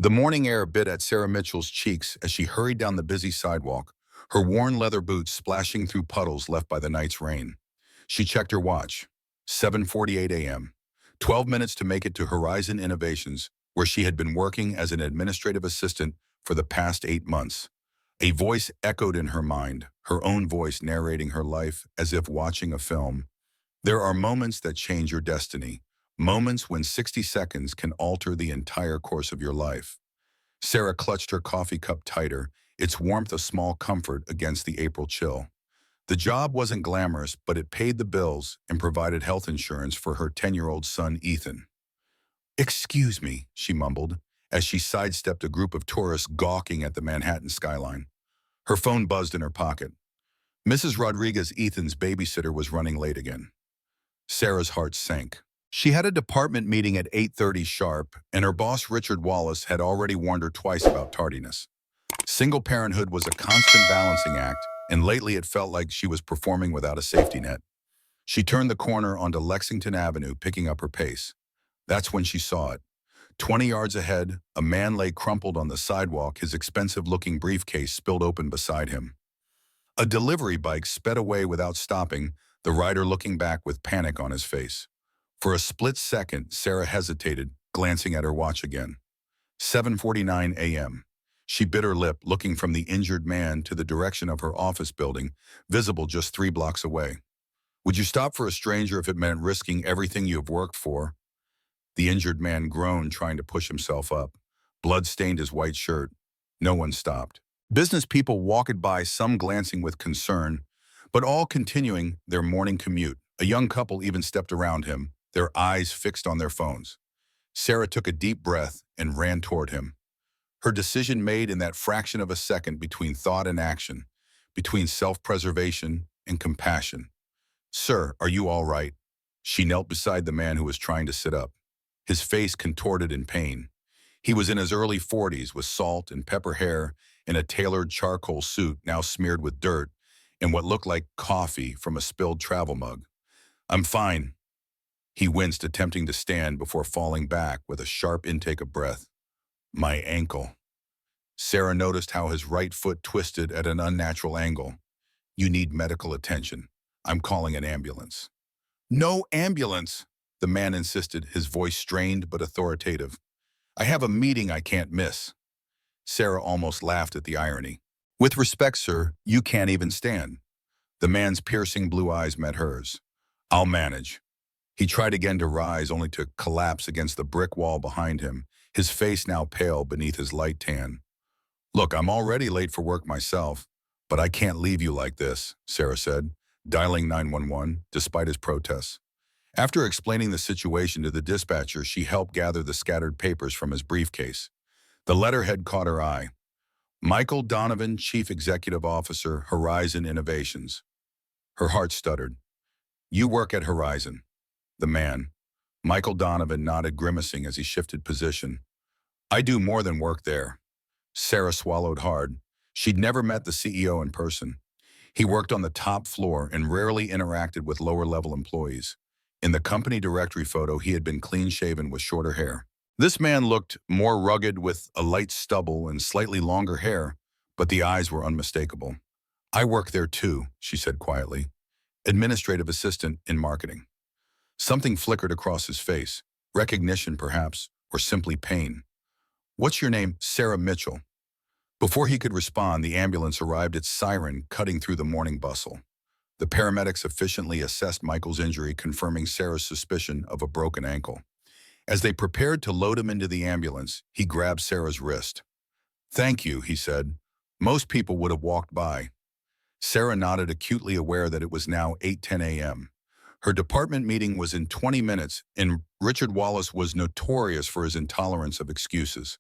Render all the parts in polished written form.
The morning air bit at Sarah Mitchell's cheeks as she hurried down the busy sidewalk, her worn leather boots splashing through puddles left by the night's rain. She checked her watch. 7:48 a.m. 12 minutes to make it to Horizon Innovations, where she had been working as an administrative assistant for the past 8 months. A voice echoed in her mind, her own voice narrating her life as if watching a film. There are moments that change your destiny, moments when 60 seconds can alter the entire course of your life. Sarah clutched her coffee cup tighter, its warmth a small comfort against the April chill. The job wasn't glamorous, but it paid the bills and provided health insurance for her 10-year-old son, Ethan. "Excuse me," she mumbled, as she sidestepped a group of tourists gawking at the Manhattan skyline. Her phone buzzed in her pocket. Mrs. Rodriguez, Ethan's babysitter, was running late again. Sarah's heart sank. She had a department meeting at 8:30 sharp, and her boss, Richard Wallace, had already warned her twice about tardiness. Single parenthood was a constant balancing act, and lately it felt like she was performing without a safety net. She turned the corner onto Lexington Avenue, picking up her pace. That's when she saw it. 20 yards ahead, a man lay crumpled on the sidewalk, his expensive-looking briefcase spilled open beside him. A delivery bike sped away without stopping, the rider looking back with panic on his face. For a split second, Sarah hesitated, glancing at her watch again. 7:49 a.m. She bit her lip, looking from the injured man to the direction of her office building, visible just 3 blocks away. "Would you stop for a stranger if it meant risking everything you have worked for?" The injured man groaned, trying to push himself up. Blood stained his white shirt. No one stopped. Business people walked by, some glancing with concern, but all continuing their morning commute. A young couple even stepped around him, their eyes fixed on their phones. Sarah took a deep breath and ran toward him. Her decision made in that fraction of a second between thought and action, between self-preservation and compassion. "Sir, are you all right?" She knelt beside the man who was trying to sit up, his face contorted in pain. He was in his early 40s, with salt and pepper hair and a tailored charcoal suit now smeared with dirt and what looked like coffee from a spilled travel mug. "I'm fine." He winced, attempting to stand before falling back with a sharp intake of breath. "My ankle." Sarah noticed how his right foot twisted at an unnatural angle. "You need medical attention. I'm calling an ambulance." "No ambulance," the man insisted, his voice strained but authoritative. "I have a meeting I can't miss." Sarah almost laughed at the irony. "With respect, sir, you can't even stand." The man's piercing blue eyes met hers. "I'll manage." He tried again to rise, only to collapse against the brick wall behind him, his face now pale beneath his light tan. "Look, I'm already late for work myself, but I can't leave you like this," Sarah said, dialing 911 despite his protests. After explaining the situation to the dispatcher, she helped gather the scattered papers from his briefcase. The letterhead caught her eye. Michael Donovan, Chief Executive Officer, Horizon Innovations. Her heart stuttered. "You work at Horizon." The man, Michael Donovan, nodded, grimacing as he shifted position. "I do more than work there." Sarah swallowed hard. She'd never met the CEO in person. He worked on the top floor and rarely interacted with lower-level employees. In the company directory photo, he had been clean-shaven with shorter hair. This man looked more rugged, with a light stubble and slightly longer hair, but the eyes were unmistakable. "I work there too," she said quietly. "Administrative assistant in marketing." Something flickered across his face. Recognition, perhaps, or simply pain. "What's your name?" "Sarah Mitchell." Before he could respond, the ambulance arrived, its siren cutting through the morning bustle. The paramedics efficiently assessed Michael's injury, confirming Sarah's suspicion of a broken ankle. As they prepared to load him into the ambulance, he grabbed Sarah's wrist. "Thank you," he said. "Most people would have walked by." Sarah nodded, acutely aware that it was now 8:10 a.m. Her department meeting was in 20 minutes, and Richard Wallace was notorious for his intolerance of excuses.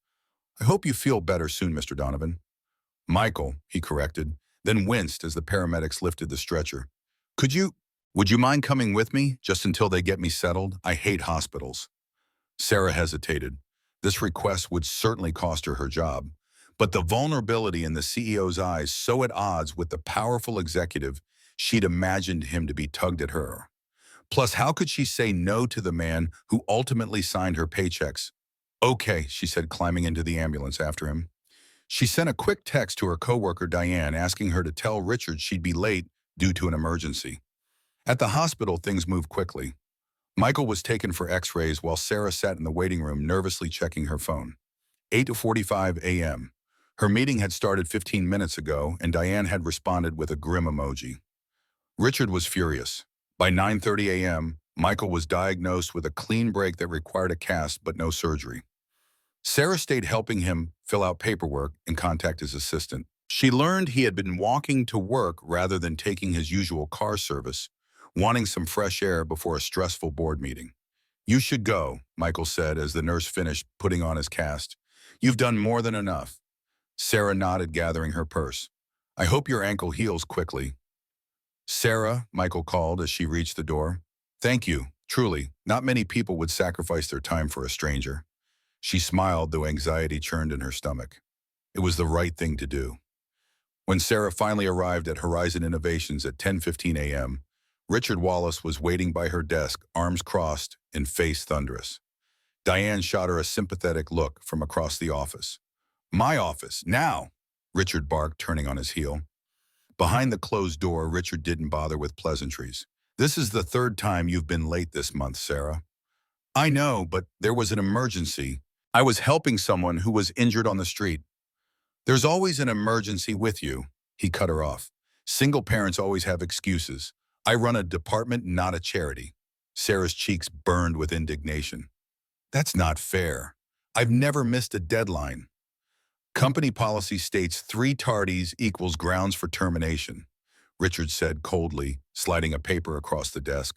"I hope you feel better soon, Mr. Donovan." "Michael," he corrected, then winced as the paramedics lifted the stretcher. Would you mind coming with me, just until they get me settled? I hate hospitals." Sarah hesitated. This request would certainly cost her her job, but the vulnerability in the CEO's eyes so at odds with the powerful executive she'd imagined him to be tugged at her. Plus, how could she say no to the man who ultimately signed her paychecks? Okay, she said, climbing into the ambulance after him. She sent a quick text to her coworker Diane asking her to tell Richard she'd be late due to an emergency. At the hospital, things moved quickly. Michael was taken for x-rays while Sarah sat in the waiting room nervously checking her phone. 8:45 a.m. Her meeting had started 15 minutes ago, and Diane had responded with a grim emoji. Richard was furious. By 9:30 a.m., Michael was diagnosed with a clean break that required a cast but no surgery. Sarah stayed helping him fill out paperwork and contact his assistant. She learned he had been walking to work rather than taking his usual car service, wanting some fresh air before a stressful board meeting. You should go, Michael said as the nurse finished putting on his cast. You've done more than enough. Sarah nodded, gathering her purse. I hope your ankle heals quickly. Sarah, Michael called as she reached the door. Thank you, truly. Not many people would sacrifice their time for a stranger. She smiled, though anxiety churned in her stomach. It was the right thing to do. When Sarah finally arrived at Horizon Innovations at 10:15 a.m., Richard Wallace was waiting by her desk, arms crossed and face thunderous. Diane shot her a sympathetic look from across the office. My office, now, Richard barked, turning on his heel. Behind the closed door, Richard didn't bother with pleasantries. This is the third time you've been late this month, Sarah. I know, but there was an emergency. I was helping someone who was injured on the street. There's always an emergency with you, he cut her off. Single parents always have excuses. I run a department, not a charity. Sarah's cheeks burned with indignation. That's not fair. I've never missed a deadline. Company policy states 3 tardies equals grounds for termination, Richard said coldly, sliding a paper across the desk.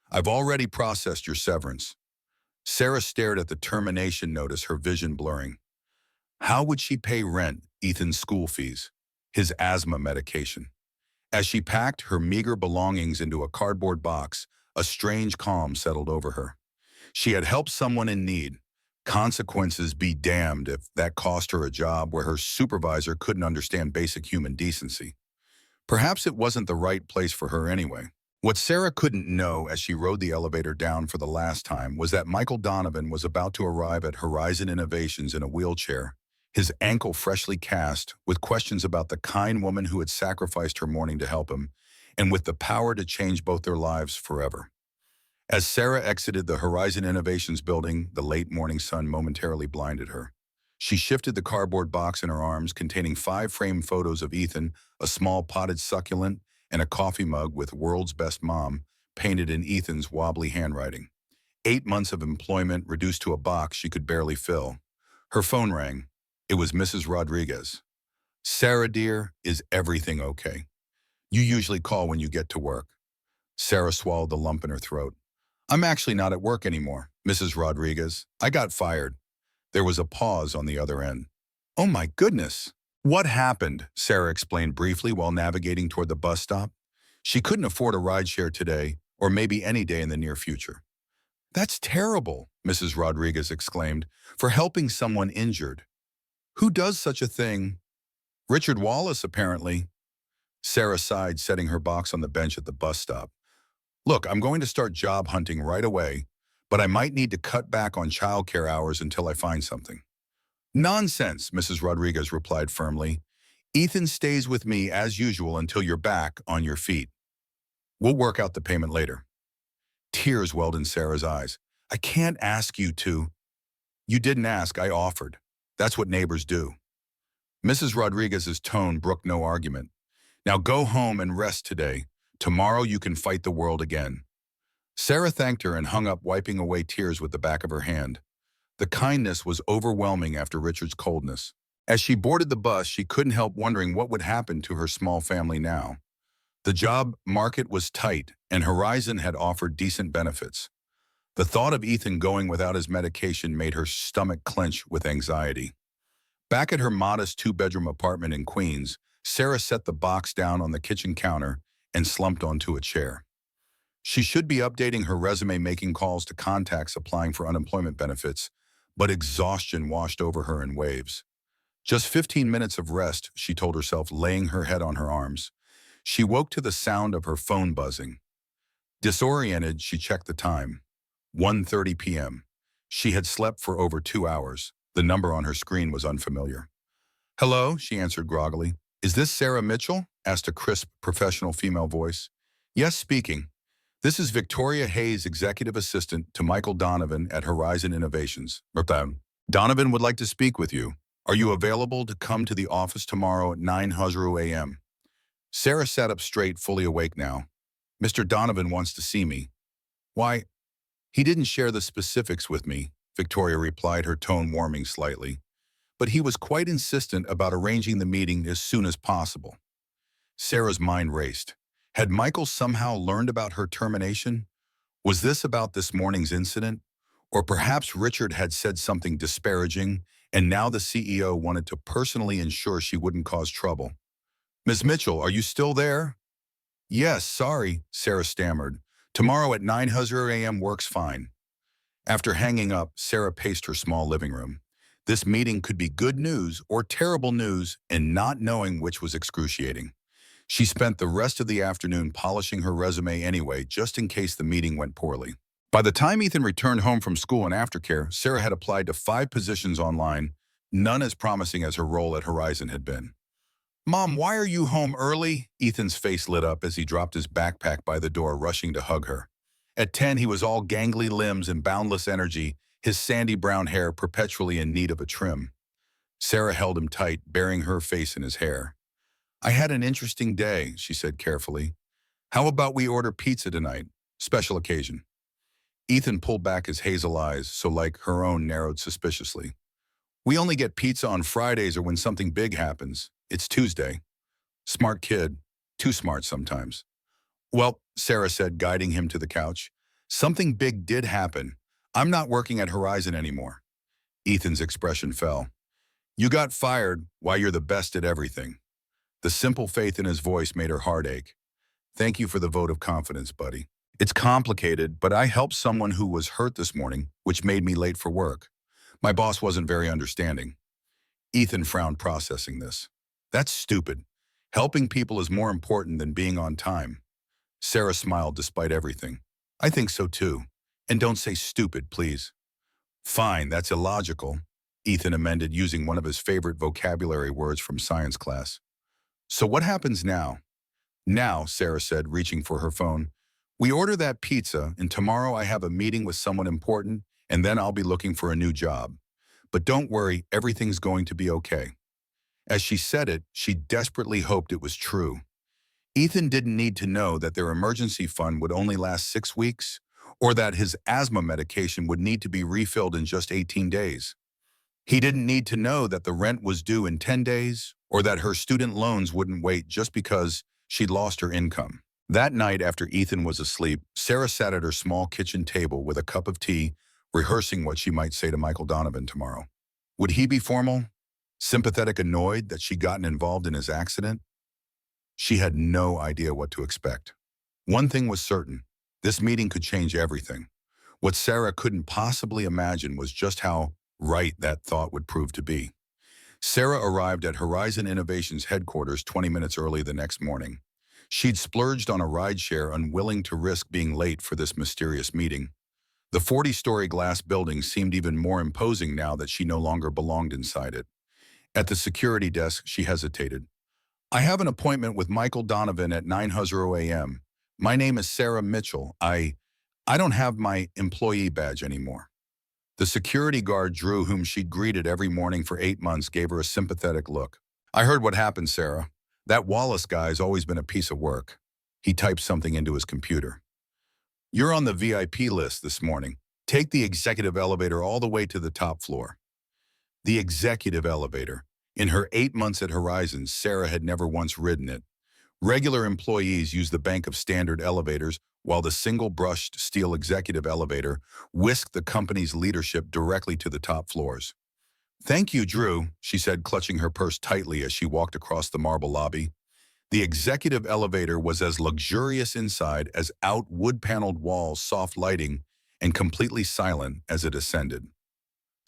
I've already processed your severance. Sarah stared at the termination notice, her vision blurring. How would she pay rent, Ethan's school fees, his asthma medication? As she packed her meager belongings into a cardboard box, a strange calm settled over her. She had helped someone in need. Consequences be damned if that cost her a job where her supervisor couldn't understand basic human decency. Perhaps it wasn't the right place for her anyway. What Sarah couldn't know as she rode the elevator down for the last time was that Michael Donovan was about to arrive at Horizon Innovations in a wheelchair, his ankle freshly cast, with questions about the kind woman who had sacrificed her morning to help him, and with the power to change both their lives forever. As Sarah exited the Horizon Innovations building, the late morning sun momentarily blinded her. She shifted the cardboard box in her arms containing 5 framed photos of Ethan, a small potted succulent, and a coffee mug with "World's Best Mom" painted in Ethan's wobbly handwriting. 8 months of employment reduced to a box she could barely fill. Her phone rang. It was Mrs. Rodriguez. Sarah, dear, is everything okay? You usually call when you get to work. Sarah swallowed the lump in her throat. I'm actually not at work anymore, Mrs. Rodriguez. I got fired. There was a pause on the other end. Oh my goodness. What happened? Sarah explained briefly while navigating toward the bus stop. She couldn't afford a rideshare today, or maybe any day in the near future. That's terrible, Mrs. Rodriguez exclaimed, for helping someone injured. Who does such a thing? Richard Wallace, apparently. Sarah sighed, setting her box on the bench at the bus stop. Look, I'm going to start job hunting right away, but I might need to cut back on childcare hours until I find something. Nonsense, Mrs. Rodriguez replied firmly. Ethan stays with me as usual until you're back on your feet. We'll work out the payment later. Tears welled in Sarah's eyes. I can't ask you to. You didn't ask, I offered. That's what neighbors do. Mrs. Rodriguez's tone brooked no argument. Now go home and rest today. Tomorrow you can fight the world again. Sarah thanked her and hung up, wiping away tears with the back of her hand. The kindness was overwhelming after Richard's coldness. As she boarded the bus, she couldn't help wondering what would happen to her small family now. The job market was tight, and Horizon had offered decent benefits. The thought of Ethan going without his medication made her stomach clench with anxiety. Back at her modest 2-bedroom apartment in Queens, Sarah set the box down on the kitchen counter and slumped onto a chair. She should be updating her resume, making calls to contacts applying for unemployment benefits, but exhaustion washed over her in waves. Just 15 minutes of rest, she told herself, laying her head on her arms. She woke to the sound of her phone buzzing. Disoriented, she checked the time. 1:30 p.m. She had slept for over 2 hours. The number on her screen was unfamiliar. "Hello," she answered groggily. "Is this Sarah Mitchell?" asked a crisp, professional female voice. "Yes, speaking. This is Victoria Hayes, executive assistant to Michael Donovan at Horizon Innovations. Donovan would like to speak with you. Are you available to come to the office tomorrow at 9:00 a.m.?" Sarah sat up straight, fully awake now. "Mr. Donovan wants to see me." "Why, he didn't share the specifics with me," Victoria replied, her tone warming slightly. "But he was quite insistent about arranging the meeting as soon as possible." Sarah's mind raced. Had Michael somehow learned about her termination? Was this about this morning's incident? Or perhaps Richard had said something disparaging, and now the CEO wanted to personally ensure she wouldn't cause trouble. "Ms. Mitchell, are you still there?" "Yes, sorry," Sarah stammered. "Tomorrow at 9:00 a.m. works fine." After hanging up, Sarah paced her small living room. This meeting could be good news or terrible news, and not knowing which was excruciating. She spent the rest of the afternoon polishing her resume anyway, just in case the meeting went poorly. By the time Ethan returned home from school and aftercare, Sarah had applied to 5 positions online, none as promising as her role at Horizon had been. "Mom, why are you home early?" Ethan's face lit up as he dropped his backpack by the door, rushing to hug her. At 10, he was all gangly limbs and boundless energy, his sandy brown hair perpetually in need of a trim. Sarah held him tight, burying her face in his hair. "I had an interesting day," she said carefully. "How about we order pizza tonight? Special occasion." Ethan pulled back his hazel eyes, so like her own narrowed suspiciously. "We only get pizza on Fridays or when something big happens. It's Tuesday." Smart kid. Too smart sometimes. "Well," Sarah said, guiding him to the couch, "something big did happen. I'm not working at Horizon anymore." Ethan's expression fell. "You got fired while you're the best at everything." The simple faith in his voice made her heart ache. "Thank you for the vote of confidence, buddy. It's complicated, but I helped someone who was hurt this morning, which made me late for work. My boss wasn't very understanding." Ethan frowned, processing this. "That's stupid. Helping people is more important than being on time." Sarah smiled despite everything. "I think so too. And don't say stupid, please." "Fine, that's illogical," Ethan amended, using one of his favorite vocabulary words from science class. "So what happens now?" "Now," Sarah said, reaching for her phone, "we order that pizza, and tomorrow I have a meeting with someone important, and then I'll be looking for a new job. But don't worry, everything's going to be okay." As she said it, she desperately hoped it was true. Ethan didn't need to know that their emergency fund would only last 6 weeks, or that his asthma medication would need to be refilled in just 18 days. He didn't need to know that the rent was due in 10 days, or that her student loans wouldn't wait just because she'd lost her income. That night, after Ethan was asleep, Sarah sat at her small kitchen table with a cup of tea, rehearsing what she might say to Michael Donovan tomorrow. Would he be formal? Sympathetic, annoyed that she'd gotten involved in his accident? She had no idea what to expect. One thing was certain: this meeting could change everything. What Sarah couldn't possibly imagine was just how right that thought would prove to be. Sarah arrived at Horizon Innovations headquarters 20 minutes early the next morning. She'd splurged on a rideshare, unwilling to risk being late for this mysterious meeting. The 40-story glass building seemed even more imposing now that she no longer belonged inside it. At the security desk, she hesitated. "I have an appointment with Michael Donovan at 9:00 a.m. My name is Sarah Mitchell. I don't have my employee badge anymore." The security guard, Drew, whom she'd greeted every morning for 8 months, gave her a sympathetic look. "I heard what happened, Sarah. That Wallace guy's always been a piece of work." He typed something into his computer. "You're on the VIP list this morning. Take the executive elevator all the way to the top floor." The executive elevator. In her 8 months at Horizon, Sarah had never once ridden it. Regular employees used the bank of standard elevators, while the single-brushed steel executive elevator whisked the company's leadership directly to the top floors. "Thank you, Drew," she said, clutching her purse tightly as she walked across the marble lobby. The executive elevator was as luxurious inside as out wood-paneled walls, soft lighting, and completely silent as it ascended.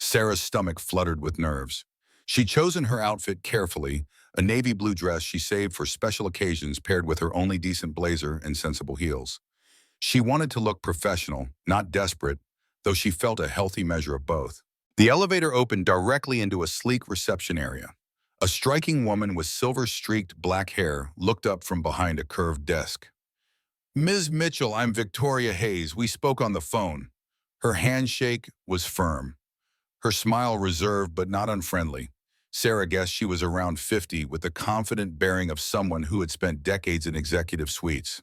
Sarah's stomach fluttered with nerves. She'd chosen her outfit carefully, a navy blue dress she saved for special occasions paired with her only decent blazer and sensible heels. She wanted to look professional, not desperate, though she felt a healthy measure of both. The elevator opened directly into a sleek reception area. A striking woman with silver-streaked black hair looked up from behind a curved desk. "Ms. Mitchell, I'm Victoria Hayes. We spoke on the phone." Her handshake was firm. Her smile reserved but not unfriendly. Sarah guessed she was around 50 with the confident bearing of someone who had spent decades in executive suites.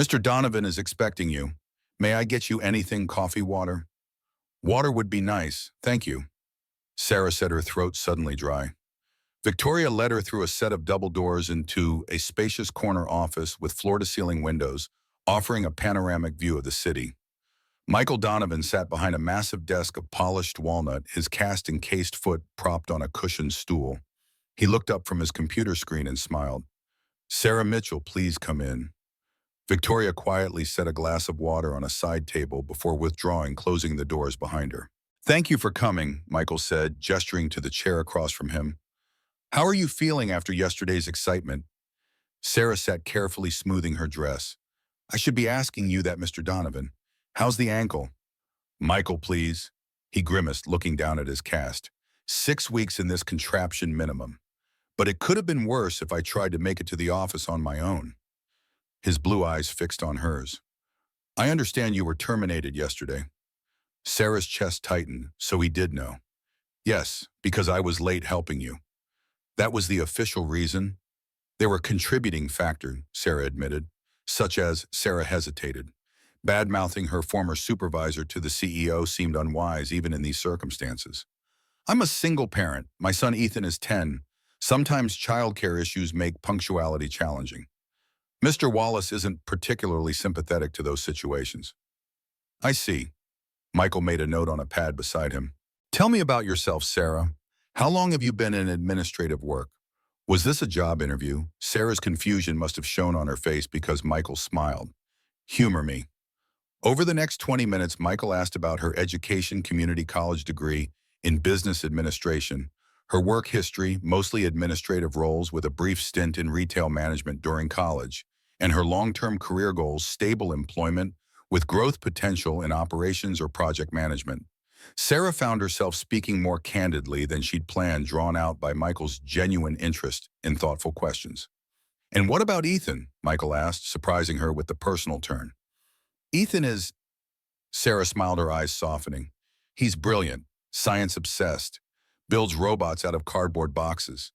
"Mr. Donovan is expecting you. May I get you anything, coffee, water?" "Water would be nice, thank you." Sarah said, her throat suddenly dry. Victoria led her through a set of double doors into a spacious corner office with floor-to-ceiling windows, offering a panoramic view of the city. Michael Donovan sat behind a massive desk of polished walnut, his cast-encased foot propped on a cushioned stool. He looked up from his computer screen and smiled. "Sarah Mitchell, please come in." Victoria quietly set a glass of water on a side table before withdrawing, closing the doors behind her. "Thank you for coming," Michael said, gesturing to the chair across from him. "How are you feeling after yesterday's excitement?" Sarah sat carefully smoothing her dress. "I should be asking you that, Mr. Donovan. How's the ankle?" "Michael, please." He grimaced, looking down at his cast. 6 weeks in this contraption minimum. But it could have been worse if I tried to make it to the office on my own. His blue eyes fixed on hers. "I understand you were terminated yesterday." Sarah's chest tightened, so he did know. "Yes, because I was late helping you." "That was the official reason?" "There were contributing factors," Sarah admitted, such as Sarah hesitated. Bad-mouthing her former supervisor to the CEO seemed unwise even in these circumstances. "I'm a single parent. My son Ethan is 10. Sometimes childcare issues make punctuality challenging." Mr. Wallace isn't particularly sympathetic to those situations. "I see." Michael made a note on a pad beside him. "Tell me about yourself, Sarah. How long have you been in administrative work?" Was this a job interview? Sarah's confusion must have shown on her face because Michael smiled. "Humor me." Over the next 20 minutes, Michael asked about her education, community college degree in business administration, her work history, mostly administrative roles with a brief stint in retail management during college, and her long-term career goals, stable employment with growth potential in operations or project management. Sarah found herself speaking more candidly than she'd planned, drawn out by Michael's genuine interest in thoughtful questions. "And what about Ethan?" Michael asked, surprising her with the personal turn. "Ethan is—" Sarah smiled, her eyes softening. "He's brilliant, science-obsessed, builds robots out of cardboard boxes.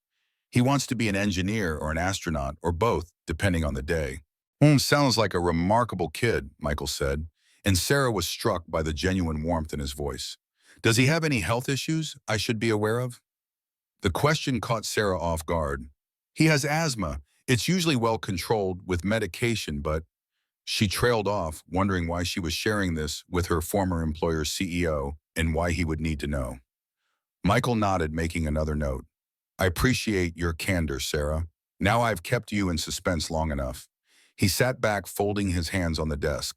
He wants to be an engineer or an astronaut, or both, depending on the day." Sounds like a remarkable kid," Michael said, and Sarah was struck by the genuine warmth in his voice. "Does he have any health issues I should be aware of?" The question caught Sarah off guard. "He has asthma. It's usually well controlled with medication, but—" She trailed off, wondering why she was sharing this with her former employer's CEO and why he would need to know. Michael nodded, making another note. "I appreciate your candor, Sarah. Now I've kept you in suspense long enough." He sat back, folding his hands on the desk.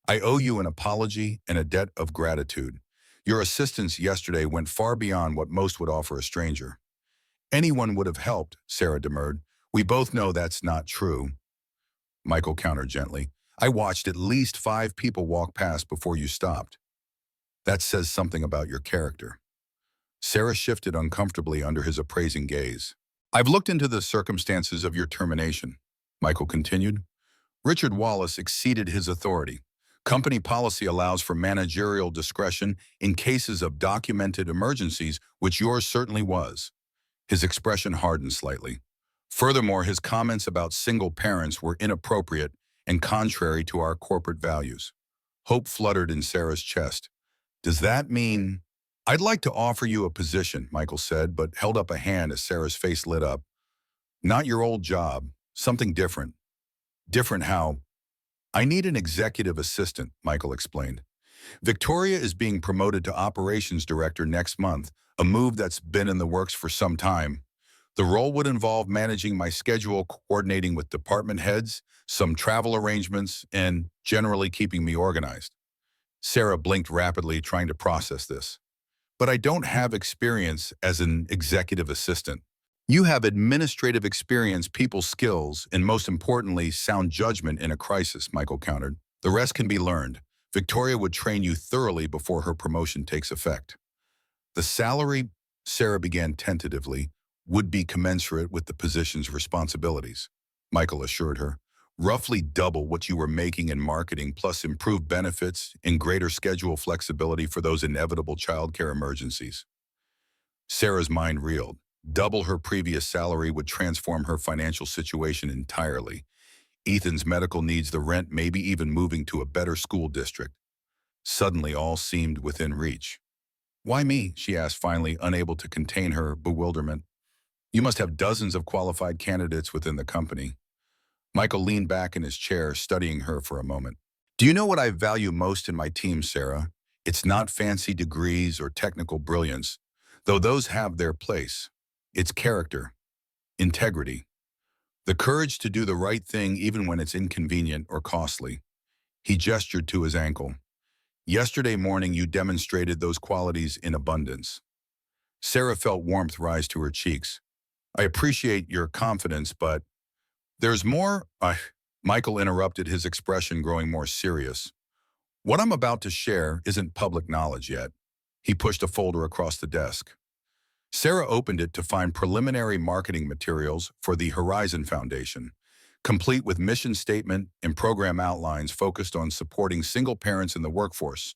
"I owe you an apology and a debt of gratitude. Your assistance yesterday went far beyond what most would offer a stranger." "Anyone would have helped," Sarah demurred. "We both know that's not true." Michael countered gently. "I watched at least 5 people walk past before you stopped. That says something about your character." Sarah shifted uncomfortably under his appraising gaze. "I've looked into the circumstances of your termination," Michael continued. "Richard Wallace exceeded his authority. Company policy allows for managerial discretion in cases of documented emergencies, which yours certainly was." His expression hardened slightly. "Furthermore, his comments about single parents were inappropriate and contrary to our corporate values." Hope fluttered in Sarah's chest. "Does that mean—" "I'd like to offer you a position," Michael said, but held up a hand as Sarah's face lit up. "Not your old job, something different." "Different how?" "I need an executive assistant," Michael explained. "Victoria is being promoted to operations director next month, a move that's been in the works for some time. The role would involve managing my schedule, coordinating with department heads, some travel arrangements, and generally keeping me organized." Sarah blinked rapidly, trying to process this. "But I don't have experience as an executive assistant." "You have administrative experience, people skills, and most importantly, sound judgment in a crisis," Michael countered. "The rest can be learned." Victoria would train you thoroughly before her promotion takes effect. The salary, Sarah began tentatively, would be commensurate with the position's responsibilities, Michael assured her. Roughly double what you were making in marketing, plus improved benefits and greater schedule flexibility for those inevitable childcare emergencies. Sarah's mind reeled. Double her previous salary would transform her financial situation entirely. Ethan's medical needs, the rent, maybe even moving to a better school district. Suddenly all seemed within reach. "Why me?" she asked finally, unable to contain her bewilderment. "You must have dozens of qualified candidates within the company." Michael leaned back in his chair, studying her for a moment. "Do you know what I value most in my team, Sarah? It's not fancy degrees or technical brilliance, though those have their place. It's character, integrity, the courage to do the right thing even when it's inconvenient or costly." He gestured to his ankle. "Yesterday morning, you demonstrated those qualities in abundance." Sarah felt warmth rise to her cheeks. "I appreciate your confidence, but there's more." Michael interrupted, his expression growing more serious. "What I'm about to share isn't public knowledge yet." He pushed a folder across the desk. Sarah opened it to find preliminary marketing materials for the Horizon Foundation, complete with mission statement and program outlines focused on supporting single parents in the workforce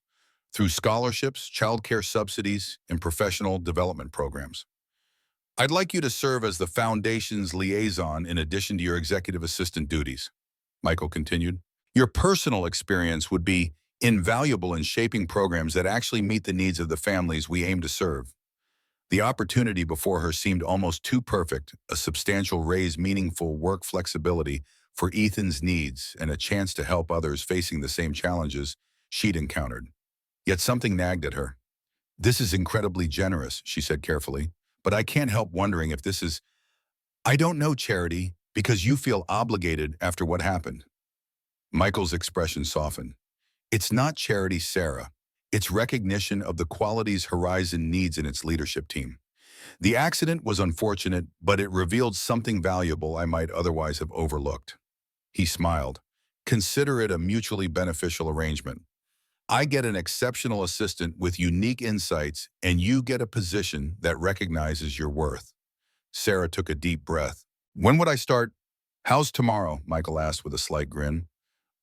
through scholarships, childcare subsidies, and professional development programs. "I'd like you to serve as the foundation's liaison in addition to your executive assistant duties," Michael continued. "Your personal experience would be invaluable in shaping programs that actually meet the needs of the families we aim to serve." The opportunity before her seemed almost too perfect: a substantial raise, meaningful work flexibility for Ethan's needs, and a chance to help others facing the same challenges she'd encountered. Yet something nagged at her. "This is incredibly generous," she said carefully, "but I can't help wondering if this is—" "I don't know, Charity, because you feel obligated after what happened." Michael's expression softened. "It's not charity, Sarah. It's recognition of the qualities Horizon needs in its leadership team. The accident was unfortunate, but it revealed something valuable I might otherwise have overlooked." He smiled. "Consider it a mutually beneficial arrangement. I get an exceptional assistant with unique insights, and you get a position that recognizes your worth." Sarah took a deep breath. "When would I start?" "How's tomorrow?" Michael asked with a slight grin.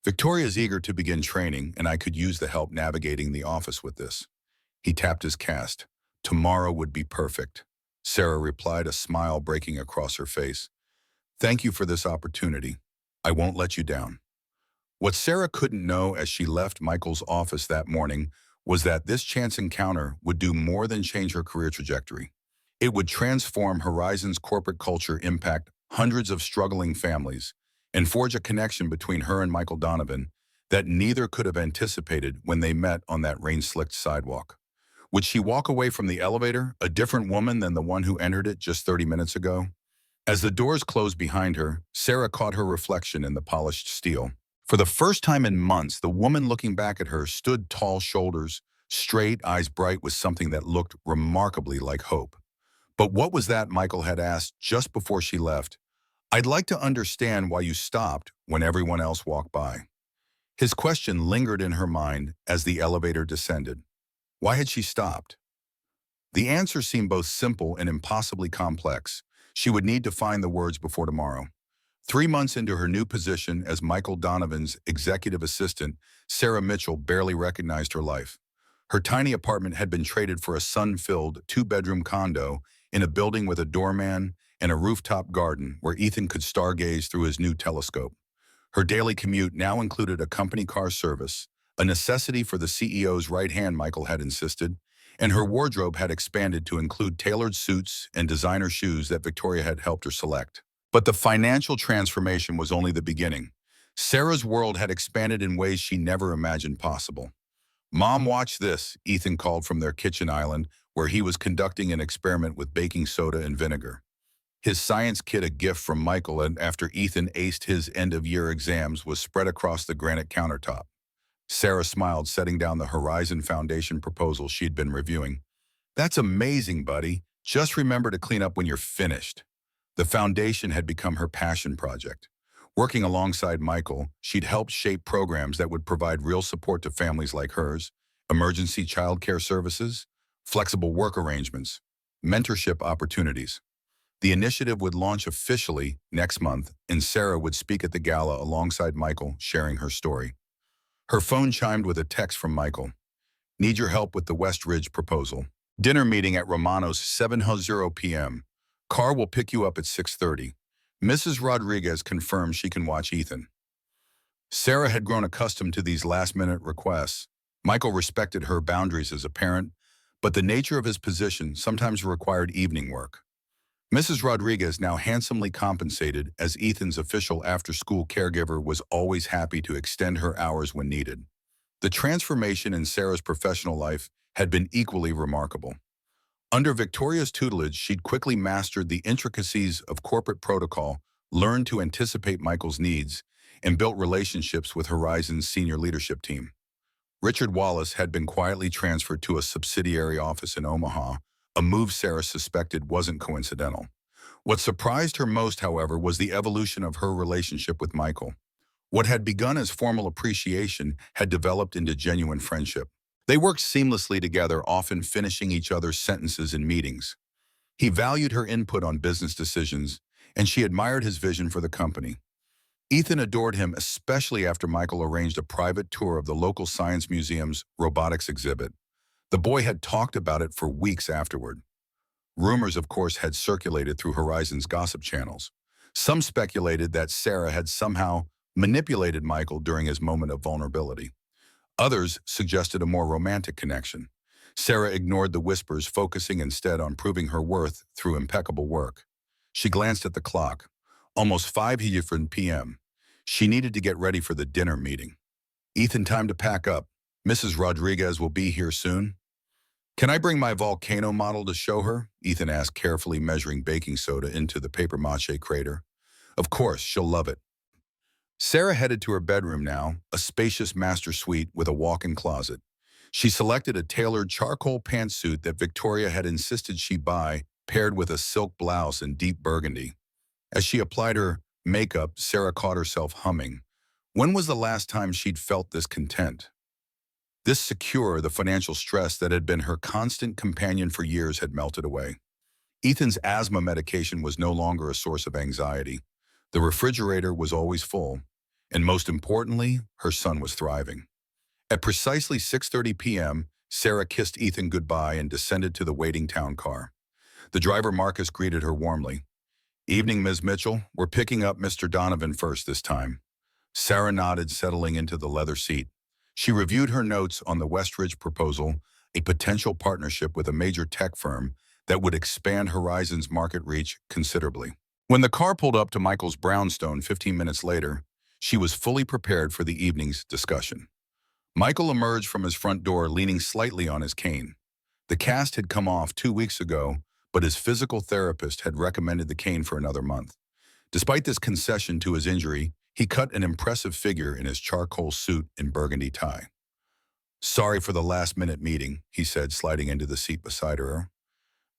"Victoria's eager to begin training, and I could use the help navigating the office with this." He tapped his cast. "Tomorrow would be perfect," Sarah replied, a smile breaking across her face. "Thank you for this opportunity. I won't let you down." What Sarah couldn't know as she left Michael's office that morning was that this chance encounter would do more than change her career trajectory. It would transform Horizon's corporate culture, impact hundreds of struggling families, and forge a connection between her and Michael Donovan that neither could have anticipated when they met on that rain-slicked sidewalk. Would she walk away from the elevator a different woman than the one who entered it just 30 minutes ago? As the doors closed behind her, Sarah caught her reflection in the polished steel. For the first time in months, the woman looking back at her stood tall, shoulders straight, eyes bright, with something that looked remarkably like hope. "But what was that?" Michael had asked just before she left. "I'd like to understand why you stopped when everyone else walked by." His question lingered in her mind as the elevator descended. Why had she stopped? The answer seemed both simple and impossibly complex. She would need to find the words before tomorrow. 3 months into her new position as Michael Donovan's executive assistant, Sarah Mitchell barely recognized her life. Her tiny apartment had been traded for a sun-filled two-bedroom condo in a building with a doorman and a rooftop garden where Ethan could stargaze through his new telescope. Her daily commute now included a company car service, a necessity for the CEO's right hand, Michael had insisted, and her wardrobe had expanded to include tailored suits and designer shoes that Victoria had helped her select. But the financial transformation was only the beginning. Sarah's world had expanded in ways she never imagined possible. "Mom, watch this," Ethan called from their kitchen island, where he was conducting an experiment with baking soda and vinegar. His science kit, a gift from Michael, and after Ethan aced his end-of-year exams, was spread across the granite countertop. Sarah smiled, setting down the Horizon Foundation proposal she'd been reviewing. "That's amazing, buddy. Just remember to clean up when you're finished." The foundation had become her passion project. Working alongside Michael, she'd helped shape programs that would provide real support to families like hers: emergency childcare services, flexible work arrangements, mentorship opportunities. The initiative would launch officially next month, and Sarah would speak at the gala alongside Michael, sharing her story. Her phone chimed with a text from Michael. Need your help with the West Ridge proposal. Dinner meeting at Romano's 7:00 p.m. Car will pick you up at 6:30. Mrs. Rodriguez confirms she can watch Ethan. Sarah had grown accustomed to these last-minute requests. Michael respected her boundaries as a parent, but the nature of his position sometimes required evening work. Mrs. Rodriguez, now handsomely compensated as Ethan's official after-school caregiver, was always happy to extend her hours when needed. The transformation in Sarah's professional life had been equally remarkable. Under Victoria's tutelage, she'd quickly mastered the intricacies of corporate protocol, learned to anticipate Michael's needs, and built relationships with Horizon's senior leadership team. Richard Wallace had been quietly transferred to a subsidiary office in Omaha, a move Sarah suspected wasn't coincidental. What surprised her most, however, was the evolution of her relationship with Michael. What had begun as formal appreciation had developed into genuine friendship. They worked seamlessly together, often finishing each other's sentences in meetings. He valued her input on business decisions, and she admired his vision for the company. Ethan adored him, especially after Michael arranged a private tour of the local science museum's robotics exhibit. The boy had talked about it for weeks afterward. Rumors, of course, had circulated through Horizon's gossip channels. Some speculated that Sarah had somehow manipulated Michael during his moment of vulnerability. Others suggested a more romantic connection. Sarah ignored the whispers, focusing instead on proving her worth through impeccable work. She glanced at the clock. Almost 5 p.m. She needed to get ready for the dinner meeting. Ethan, time to pack up. Mrs. Rodriguez will be here soon. Can I bring my volcano model to show her? Ethan asked, carefully measuring baking soda into the papier-mâché crater. Of course, she'll love it. Sarah headed to her bedroom now, a spacious master suite with a walk-in closet. She selected a tailored charcoal pantsuit that Victoria had insisted she buy, paired with a silk blouse in deep burgundy. As she applied her makeup, Sarah caught herself humming. When was the last time she'd felt this content? This secure, the financial stress that had been her constant companion for years had melted away. Ethan's asthma medication was no longer a source of anxiety. The refrigerator was always full, and most importantly, her son was thriving. At precisely 6:30 p.m., Sarah kissed Ethan goodbye and descended to the waiting town car. The driver, Marcus, greeted her warmly. Evening, Ms. Mitchell. We're picking up Mr. Donovan first this time. Sarah nodded, settling into the leather seat. She reviewed her notes on the Westridge proposal, a potential partnership with a major tech firm that would expand Horizon's market reach considerably. When the car pulled up to Michael's brownstone 15 minutes later, she was fully prepared for the evening's discussion. Michael emerged from his front door leaning slightly on his cane. The cast had come off 2 weeks ago, but his physical therapist had recommended the cane for another month. Despite this concession to his injury, he cut an impressive figure in his charcoal suit and burgundy tie. Sorry for the last-minute meeting, he said, sliding into the seat beside her.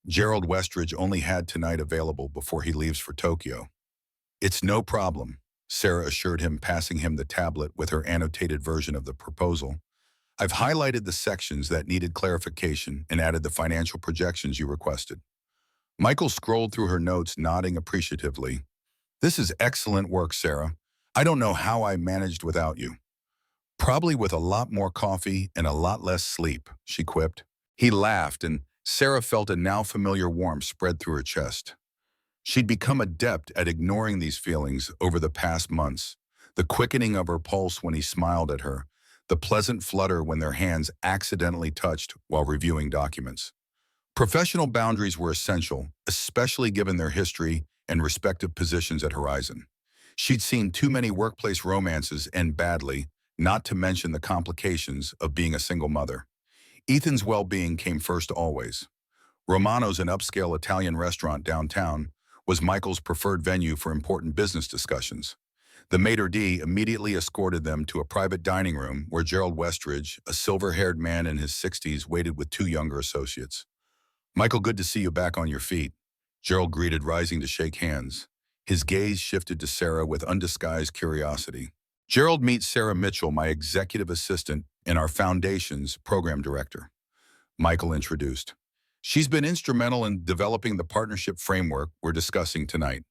Gerald Westridge only had tonight available before he leaves for Tokyo. It's no problem, Sarah assured him, passing him the tablet with her annotated version of the proposal. I've highlighted the sections that needed clarification and added the financial projections you requested. Michael scrolled through her notes, nodding appreciatively. This is excellent work, Sarah. I don't know how I managed without you. Probably with a lot more coffee and a lot less sleep, she quipped. He laughed, and Sarah felt a now familiar warmth spread through her chest. She'd become adept at ignoring these feelings over the past months, the quickening of her pulse when he smiled at her, the pleasant flutter when their hands accidentally touched while reviewing documents. Professional boundaries were essential, especially given their history and respective positions at Horizon. She'd seen too many workplace romances end badly, not to mention the complications of being a single mother. Ethan's well-being came first always. Romano's, an upscale Italian restaurant downtown, was Michael's preferred venue for important business discussions. The maitre d' immediately escorted them to a private dining room where Gerald Westridge, a silver-haired man in his 60s, waited with 2 younger associates. Michael, good to see you back on your feet, Gerald greeted, rising to shake hands. His gaze shifted to Sarah with undisguised curiosity. Gerald meets Sarah Mitchell, my executive assistant and our foundation's program director, Michael introduced. She's been instrumental in developing the partnership framework we're discussing tonight.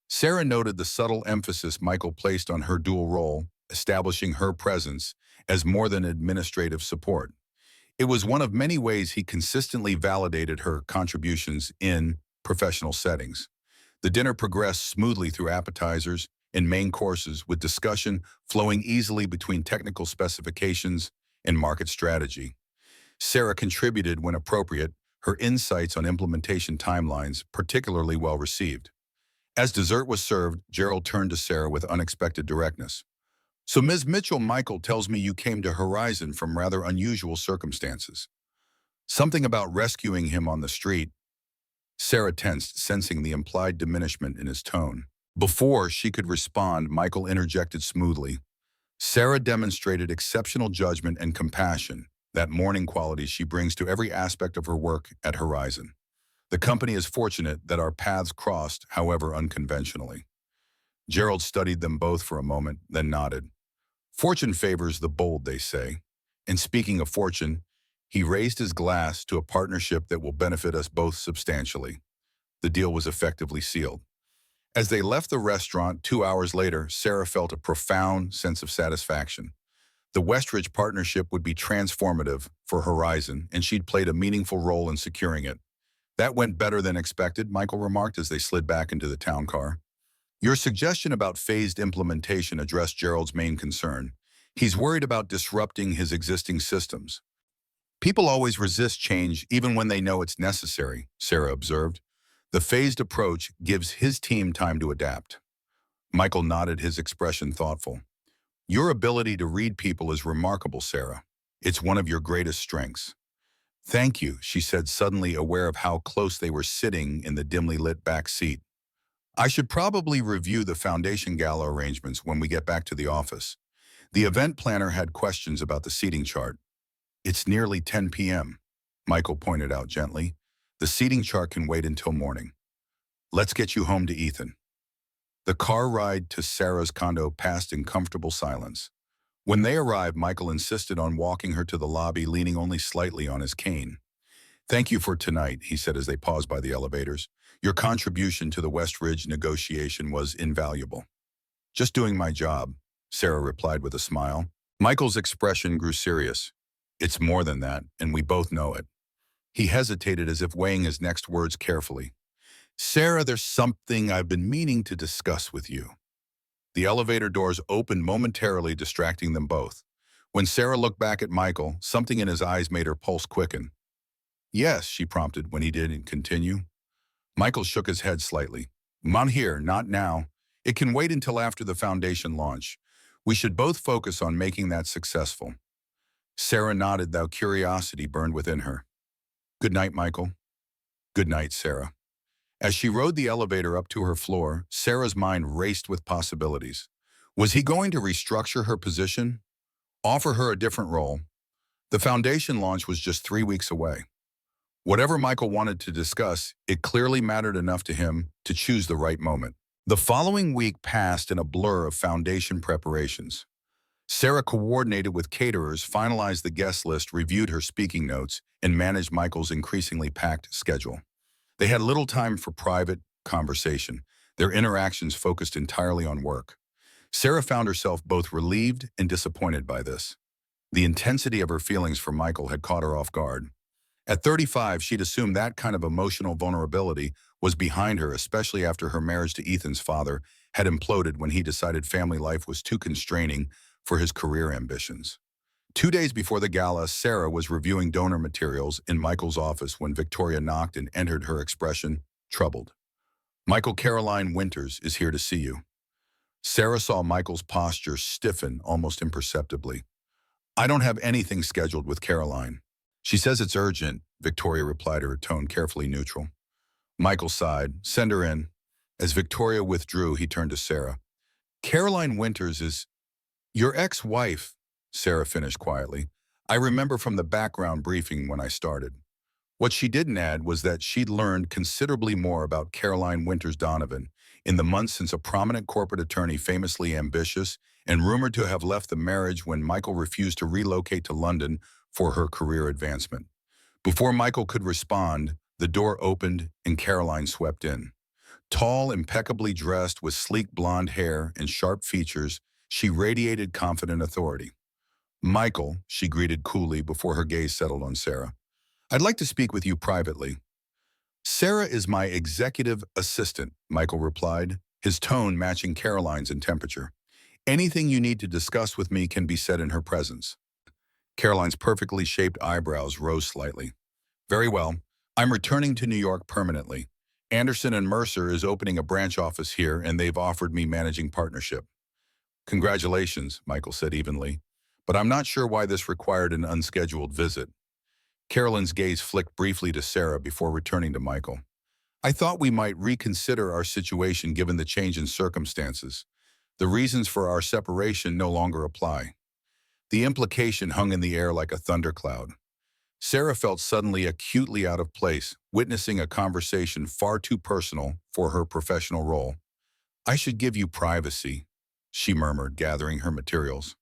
Sarah noted the subtle emphasis Michael placed on her dual role, establishing her presence as more than administrative support. It was one of many ways he consistently validated her contributions in professional settings. The dinner progressed smoothly through appetizers and main courses, with discussion flowing easily between technical specifications and market strategy. Sarah contributed when appropriate, her insights on implementation timelines particularly well received. As dessert was served, Gerald turned to Sarah with unexpected directness. So Ms. Mitchell, Michael tells me you came to Horizon from rather unusual circumstances. Something about rescuing him on the street. Sarah tensed, sensing the implied diminishment in his tone. Before she could respond, Michael interjected smoothly. Sarah demonstrated exceptional judgment and compassion, that mourning quality she brings to every aspect of her work at Horizon. The company is fortunate that our paths crossed, however unconventionally. Gerald studied them both for a moment, then nodded. Fortune favors the bold, they say. And speaking of fortune, he raised his glass to a partnership that will benefit us both substantially. The deal was effectively sealed. As they left the restaurant 2 hours later, Sarah felt a profound sense of satisfaction. The Westridge partnership would be transformative for Horizon, and she'd played a meaningful role in securing it. That went better than expected, Michael remarked as they slid back into the town car. Your suggestion about phased implementation addressed Gerald's main concern. He's worried about disrupting his existing systems. People always resist change even when they know it's necessary, Sarah observed. The phased approach gives his team time to adapt. Michael nodded, his expression thoughtful. Your ability to read people is remarkable, Sarah. It's one of your greatest strengths. Thank you, she said, suddenly aware of how close they were sitting in the dimly lit back seat. I should probably review the foundation gala arrangements when we get back to the office. The event planner had questions about the seating chart. It's nearly 10 p.m., Michael pointed out gently. The seating chart can wait until morning. Let's get you home to Ethan. The car ride to Sarah's condo passed in comfortable silence. When they arrived, Michael insisted on walking her to the lobby, leaning only slightly on his cane. Thank you for tonight, he said as they paused by the elevators. Your contribution to the Westridge negotiation was invaluable. Just doing my job, Sarah replied with a smile. Michael's expression grew serious. It's more than that, and we both know it. He hesitated as if weighing his next words carefully. Sarah, there's something I've been meaning to discuss with you. The elevator doors opened momentarily, distracting them both. When Sarah looked back at Michael, something in his eyes made her pulse quicken. Yes, she prompted when he didn't continue. Michael shook his head slightly. I'm here, not now. It can wait until after the foundation launch. We should both focus on making that successful. Sarah nodded, though curiosity burned within her. Good night, Michael. Good night, Sarah. As she rode the elevator up to her floor, Sarah's mind raced with possibilities. Was he going to restructure her position? Offer her a different role? The foundation launch was just 3 weeks away. Whatever Michael wanted to discuss, it clearly mattered enough to him to choose the right moment. The following week passed in a blur of foundation preparations. Sarah coordinated with caterers, finalized the guest list, reviewed her speaking notes, and managed Michael's increasingly packed schedule. They had little time for private conversation. Their interactions focused entirely on work. Sarah found herself both relieved and disappointed by this. The intensity of her feelings for Michael had caught her off guard. At 35, she'd assumed that kind of emotional vulnerability was behind her, especially after her marriage to Ethan's father had imploded when he decided family life was too constraining for his career ambitions. 2 days before the gala, Sarah was reviewing donor materials in Michael's office when Victoria knocked and entered, her expression troubled. Michael, Caroline Winters is here to see you. Sarah saw Michael's posture stiffen almost imperceptibly. I don't have anything scheduled with Caroline. She says it's urgent, Victoria replied, her tone carefully neutral. Michael sighed. Send her in. As Victoria withdrew, he turned to Sarah. Caroline Winters is your ex-wife, Sarah finished quietly. I remember from the background briefing when I started. What she didn't add was that she'd learned considerably more about Caroline Winters Donovan in the months since a prominent corporate attorney famously ambitious and rumored to have left the marriage when Michael refused to relocate to London for her career advancement. Before Michael could respond, the door opened and Caroline swept in. Tall, impeccably dressed with sleek blonde hair and sharp features, she radiated confident authority. Michael, she greeted coolly before her gaze settled on Sarah. I'd like to speak with you privately. Sarah is my executive assistant, Michael replied, his tone matching Caroline's in temperature. Anything you need to discuss with me can be said in her presence. Caroline's perfectly shaped eyebrows rose slightly. Very well. I'm returning to New York permanently. Anderson and Mercer is opening a branch office here, and they've offered me managing partnership. Congratulations, Michael said evenly. But I'm not sure why this required an unscheduled visit. Caroline's gaze flicked briefly to Sarah before returning to Michael. I thought we might reconsider our situation given the change in circumstances. The reasons for our separation no longer apply. The implication hung in the air like a thundercloud. Sarah felt suddenly acutely out of place, witnessing a conversation far too personal for her professional role. I should give you privacy, she murmured, gathering her materials.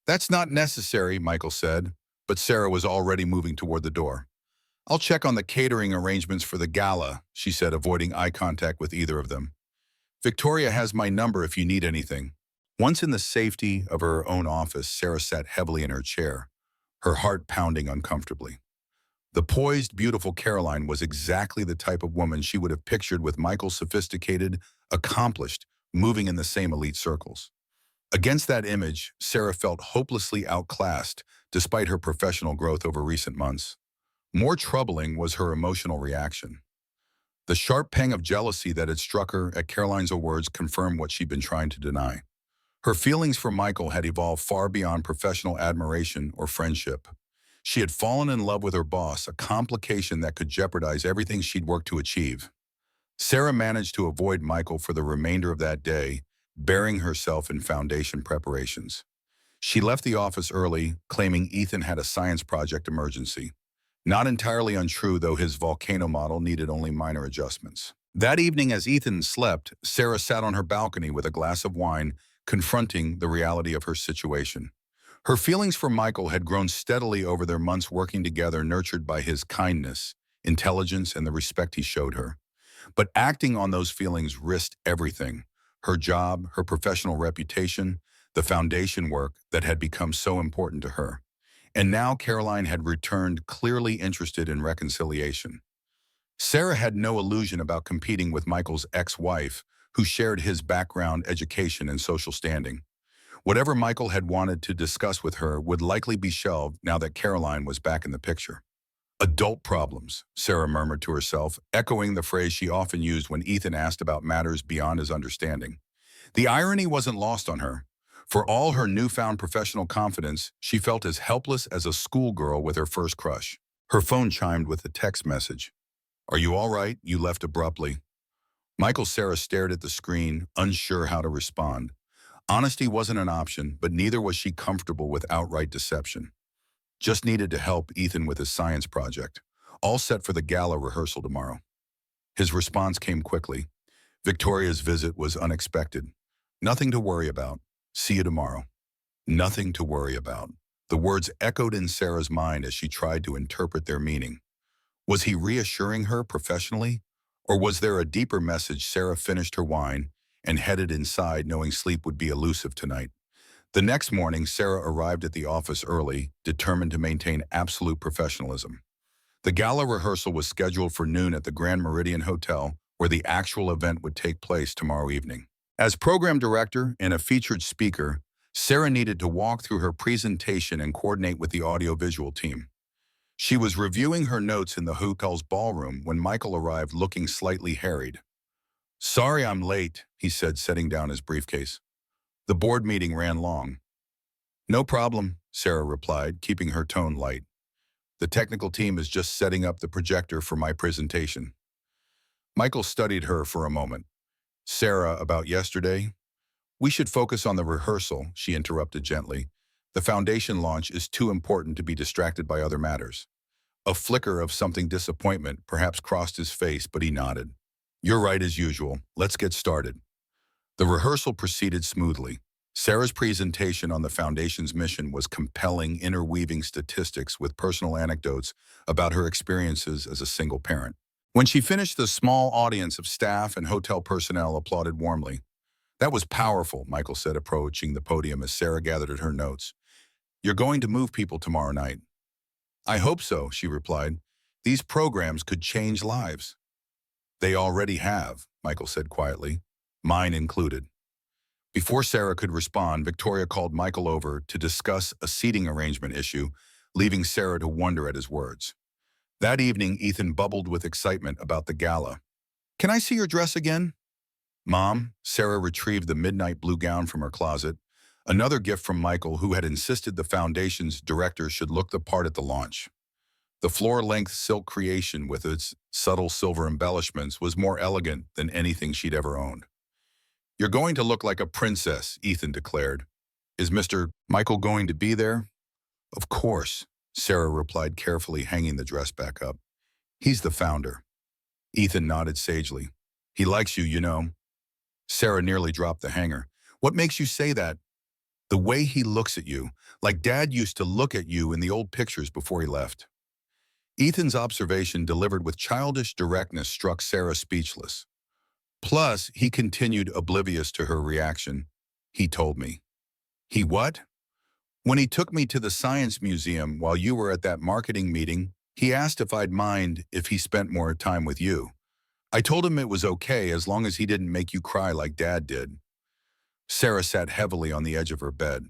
That's not necessary, Michael said, but Sarah was already moving toward the door. I'll check on the catering arrangements for the gala, she said, avoiding eye contact with either of them. Victoria has my number if you need anything. Once in the safety of her own office, Sarah sat heavily in her chair, her heart pounding uncomfortably. The poised, beautiful Caroline was exactly the type of woman she would have pictured with Michael, sophisticated, accomplished, moving in the same elite circles. Against that image, Sarah felt hopelessly outclassed despite her professional growth over recent months. More troubling was her emotional reaction. The sharp pang of jealousy that had struck her at Caroline's words confirmed what she'd been trying to deny. Her feelings for Michael had evolved far beyond professional admiration or friendship. She had fallen in love with her boss, a complication that could jeopardize everything she'd worked to achieve. Sarah managed to avoid Michael for the remainder of that day, burying herself in foundation preparations. She left the office early, claiming Ethan had a science project emergency. Not entirely untrue, though his volcano model needed only minor adjustments. That evening, as Ethan slept, Sarah sat on her balcony with a glass of wine, confronting the reality of her situation. Her feelings for Michael had grown steadily over their months working together, nurtured by his kindness, intelligence, and the respect he showed her. But acting on those feelings risked everything: her job, her professional reputation, the foundation work that had become so important to her. And now Caroline had returned, clearly interested in reconciliation. Sarah had no illusion about competing with Michael's ex-wife, who shared his background, education, and social standing. Whatever Michael had wanted to discuss with her would likely be shelved now that Caroline was back in the picture. Adult problems, Sarah murmured to herself, echoing the phrase she often used when Ethan asked about matters beyond his understanding. The irony wasn't lost on her. For all her newfound professional confidence, she felt as helpless as a schoolgirl with her first crush. Her phone chimed with a text message. Are you all right? You left abruptly. Sarah stared at the screen, unsure how to respond. Honesty wasn't an option, but neither was she comfortable with outright deception. Just needed to help Ethan with his science project. All set for the gala rehearsal tomorrow. His response came quickly. Victoria's visit was unexpected. Nothing to worry about. See you tomorrow. Nothing to worry about. The words echoed in Sarah's mind as she tried to interpret their meaning. Was he reassuring her professionally? Or was there a deeper message? Sarah finished her wine and headed inside, knowing sleep would be elusive tonight. The next morning, Sarah arrived at the office early, determined to maintain absolute professionalism. The gala rehearsal was scheduled for noon at the Grand Meridian Hotel, where the actual event would take place tomorrow evening. As program director and a featured speaker, Sarah needed to walk through her presentation and coordinate with the audiovisual team. She was reviewing her notes in the hotel's ballroom when Michael arrived, looking slightly harried. Sorry I'm late, he said, setting down his briefcase. The board meeting ran long. No problem, Sarah replied, keeping her tone light. The technical team is just setting up the projector for my presentation. Michael studied her for a moment. Sarah, about yesterday? We should focus on the rehearsal, she interrupted gently. The foundation launch is too important to be distracted by other matters. A flicker of something disappointment perhaps crossed his face, but he nodded. You're right as usual. Let's get started. The rehearsal proceeded smoothly. Sarah's presentation on the Foundation's mission was compelling, interweaving statistics with personal anecdotes about her experiences as a single parent. When she finished, the small audience of staff and hotel personnel applauded warmly. That was powerful, Michael said, approaching the podium as Sarah gathered at her notes. You're going to move people tomorrow night. I hope so, she replied. These programs could change lives. They already have, Michael said quietly, mine included. Before Sarah could respond, Victoria called Michael over to discuss a seating arrangement issue, leaving Sarah to wonder at his words. That evening, Ethan bubbled with excitement about the gala. Can I see your dress again? Mom, Sarah retrieved the midnight blue gown from her closet, another gift from Michael, who had insisted the Foundation's director should look the part at the launch. The floor-length silk creation with its subtle silver embellishments was more elegant than anything she'd ever owned. You're going to look like a princess, Ethan declared. Is Mr. Michael going to be there? Of course, Sarah replied, carefully hanging the dress back up. He's the founder. Ethan nodded sagely. He likes you, you know. Sarah nearly dropped the hanger. What makes you say that? The way he looks at you, like Dad used to look at you in the old pictures before he left. Ethan's observation, delivered with childish directness, struck Sarah speechless. Plus, he continued, oblivious to her reaction. He told me. He what? When he took me to the Science Museum while you were at that marketing meeting, he asked if I'd mind if he spent more time with you. I told him it was okay as long as he didn't make you cry like Dad did. Sarah sat heavily on the edge of her bed.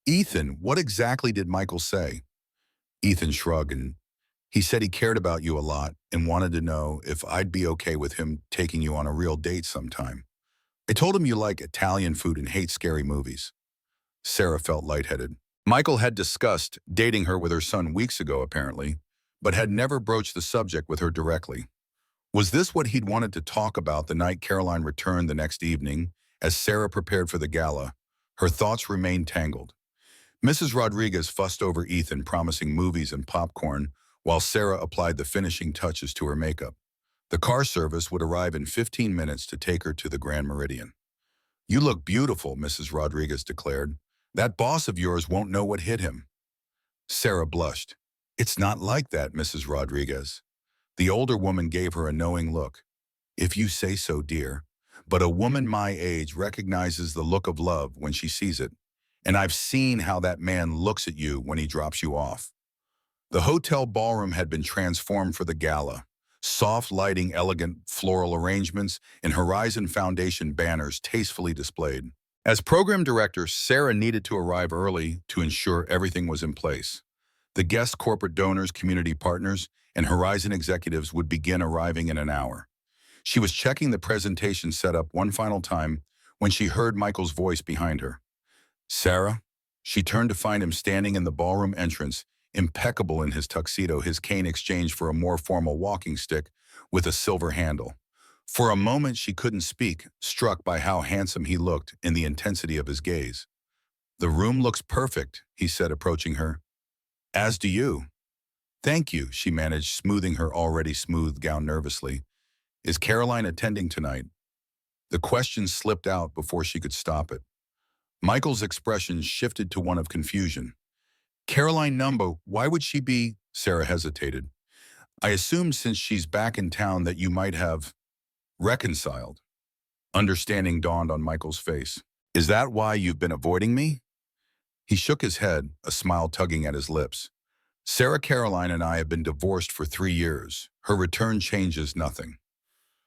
Ethan, what exactly did Michael say? Ethan shrugged, and he said he cared about you a lot and wanted to know if I'd be okay with him taking you on a real date sometime. I told him you like Italian food and hate scary movies. Sarah felt lightheaded. Michael had discussed dating her with her son weeks ago, apparently, but had never broached the subject with her directly. Was this what he'd wanted to talk about the night Caroline returned the next evening? As Sarah prepared for the gala, her thoughts remained tangled. Mrs. Rodriguez fussed over Ethan, promising movies and popcorn, while Sarah applied the finishing touches to her makeup. The car service would arrive in 15 minutes to take her to the Grand Meridian. You look beautiful, Mrs. Rodriguez declared. That boss of yours won't know what hit him. Sarah blushed. It's not like that, Mrs. Rodriguez. The older woman gave her a knowing look. If you say so, dear. But a woman my age recognizes the look of love when she sees it. And I've seen how that man looks at you when he drops you off. The hotel ballroom had been transformed for the gala. Soft lighting, elegant floral arrangements, and Horizon Foundation banners tastefully displayed. As program director, Sarah needed to arrive early to ensure everything was in place. The guests, corporate donors, community partners, and Horizon executives would begin arriving in an hour. She was checking the presentation setup one final time when she heard Michael's voice behind her. Sarah? She turned to find him standing in the ballroom entrance, impeccable in his tuxedo, his cane exchanged for a more formal walking stick with a silver handle. For a moment she couldn't speak, struck by how handsome he looked and the intensity of his gaze. The room looks perfect, he said, approaching her. As do you. Thank you, she managed, smoothing her already smooth gown nervously. Is Caroline attending tonight? The question slipped out before she could stop it. Michael's expression shifted to one of confusion. Caroline Numbo, why would she be? Sarah hesitated. I assumed since she's back in town that you might have reconciled. Understanding dawned on Michael's face. Is that why you've been avoiding me? He shook his head, a smile tugging at his lips. Sarah Caroline and I have been divorced for 3 years. Her return changes nothing.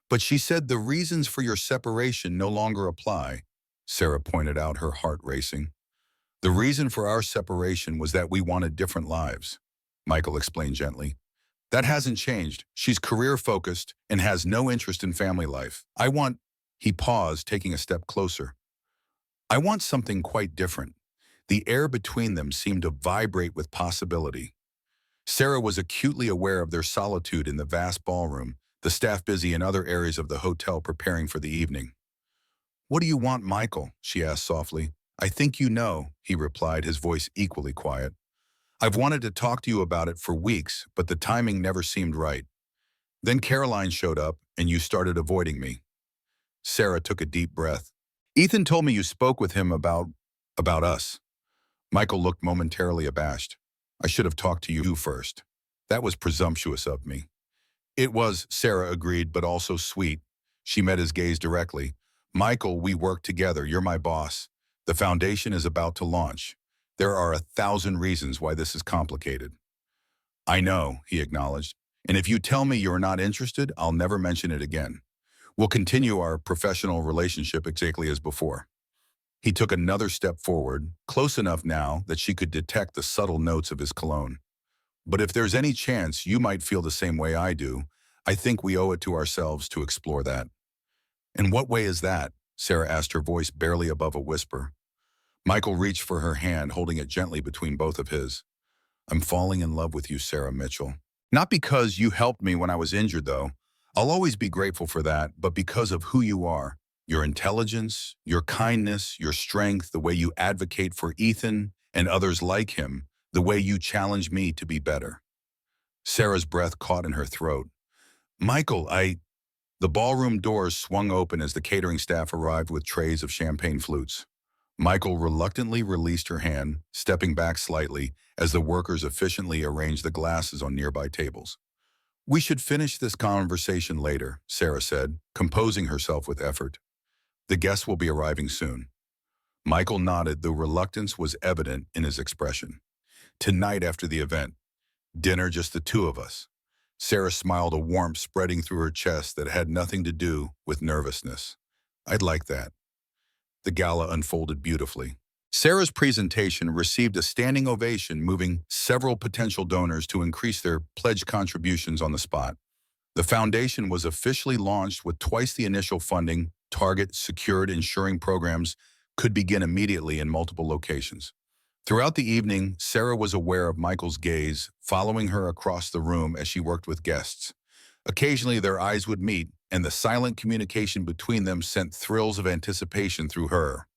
But she said the reasons for your separation no longer apply, Sarah pointed out, her heart racing. The reason for our separation was that we wanted different lives, Michael explained gently. That hasn't changed. She's career-focused and has no interest in family life. He paused, taking a step closer. I want something quite different. The air between them seemed to vibrate with possibility. Sarah was acutely aware of their solitude in the vast ballroom, the staff busy in other areas of the hotel preparing for the evening. What do you want, Michael? She asked softly. I think you know, he replied, his voice equally quiet. I've wanted to talk to you about it for weeks, but the timing never seemed right. Then Caroline showed up, and you started avoiding me. Sarah took a deep breath. Ethan told me you spoke with him about us. Michael looked momentarily abashed. I should have talked to you first. That was presumptuous of me. It was, Sarah agreed, but also sweet. She met his gaze directly. Michael, we work together. You're my boss. The foundation is about to launch. There are 1,000 reasons why this is complicated. I know, he acknowledged. And if you tell me you're not interested, I'll never mention it again. We'll continue our professional relationship exactly as before. He took another step forward, close enough now that she could detect the subtle notes of his cologne. But if there's any chance you might feel the same way I do, I think we owe it to ourselves to explore that. In what way is that? Sarah asked, her voice barely above a whisper. Michael reached for her hand, holding it gently between both of his. I'm falling in love with you, Sarah Mitchell. Not because you helped me when I was injured, though. I'll always be grateful for that, but because of who you are. Your intelligence, your kindness, your strength, the way you advocate for Ethan and others like him, the way you challenge me to be better. Sarah's breath caught in her throat. Michael, The ballroom doors swung open as the catering staff arrived with trays of champagne flutes. Michael reluctantly released her hand, stepping back slightly as the workers efficiently arranged the glasses on nearby tables. We should finish this conversation later, Sarah said, composing herself with effort. The guests will be arriving soon. Michael nodded, though reluctance was evident in his expression. Tonight after the event, dinner just the two of us. Sarah smiled, a warmth spreading through her chest that had nothing to do with nervousness. I'd like that. The gala unfolded beautifully. Sarah's presentation received a standing ovation, moving several potential donors to increase their pledge contributions on the spot. The foundation was officially launched with twice the initial funding. Target secured, ensuring programs could begin immediately in multiple locations. Throughout the evening, Sarah was aware of Michael's gaze, following her across the room as she worked with guests. Occasionally, their eyes would meet, and the silent communication between them sent thrills of anticipation through her.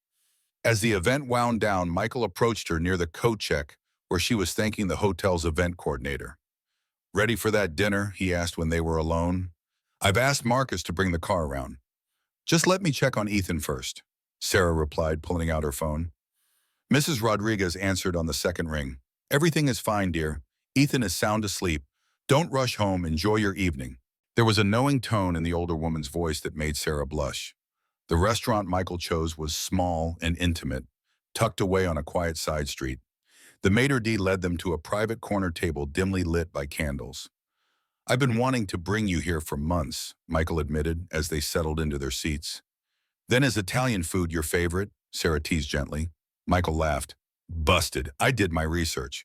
As the event wound down, Michael approached her near the coat check, where she was thanking the hotel's event coordinator. Ready for that dinner? He asked when they were alone. I've asked Marcus to bring the car around. Just let me check on Ethan first, Sarah replied, pulling out her phone. Mrs. Rodriguez answered on the second ring. Everything is fine, dear. Ethan is sound asleep. Don't rush home. Enjoy your evening. There was a knowing tone in the older woman's voice that made Sarah blush. The restaurant Michael chose was small and intimate, tucked away on a quiet side street. The maitre d' led them to a private corner table dimly lit by candles. I've been wanting to bring you here for months, Michael admitted as they settled into their seats. Then is Italian food your favorite? Sarah teased gently. Michael laughed. Busted. I did my research.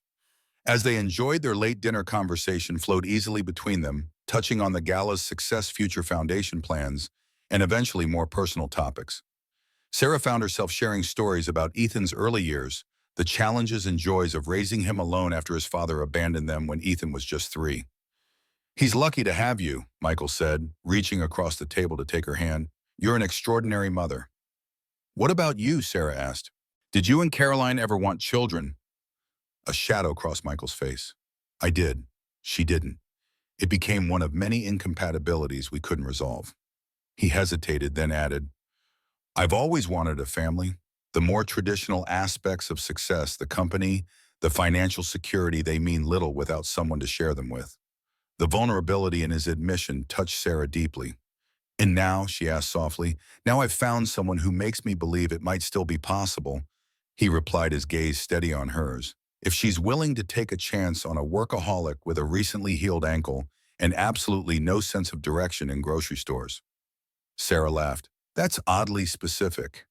As they enjoyed, their late dinner conversation flowed easily between them, touching on the gala's success, future foundation plans, and eventually more personal topics. Sarah found herself sharing stories about Ethan's early years, the challenges and joys of raising him alone after his father abandoned them when Ethan was just 3. He's lucky to have you, Michael said, reaching across the table to take her hand. You're an extraordinary mother. What about you? Sarah asked. Did you and Caroline ever want children? A shadow crossed Michael's face. I did. She didn't. It became one of many incompatibilities we couldn't resolve. He hesitated, then added, I've always wanted a family. The more traditional aspects of success, the company, the financial security, they mean little without someone to share them with. The vulnerability in his admission touched Sarah deeply. And now, she asked softly, now I've found someone who makes me believe it might still be possible. He replied, his gaze steady on hers. If she's willing to take a chance on a workaholic with a recently healed ankle and absolutely no sense of direction in grocery stores. Sarah laughed. That's oddly specific.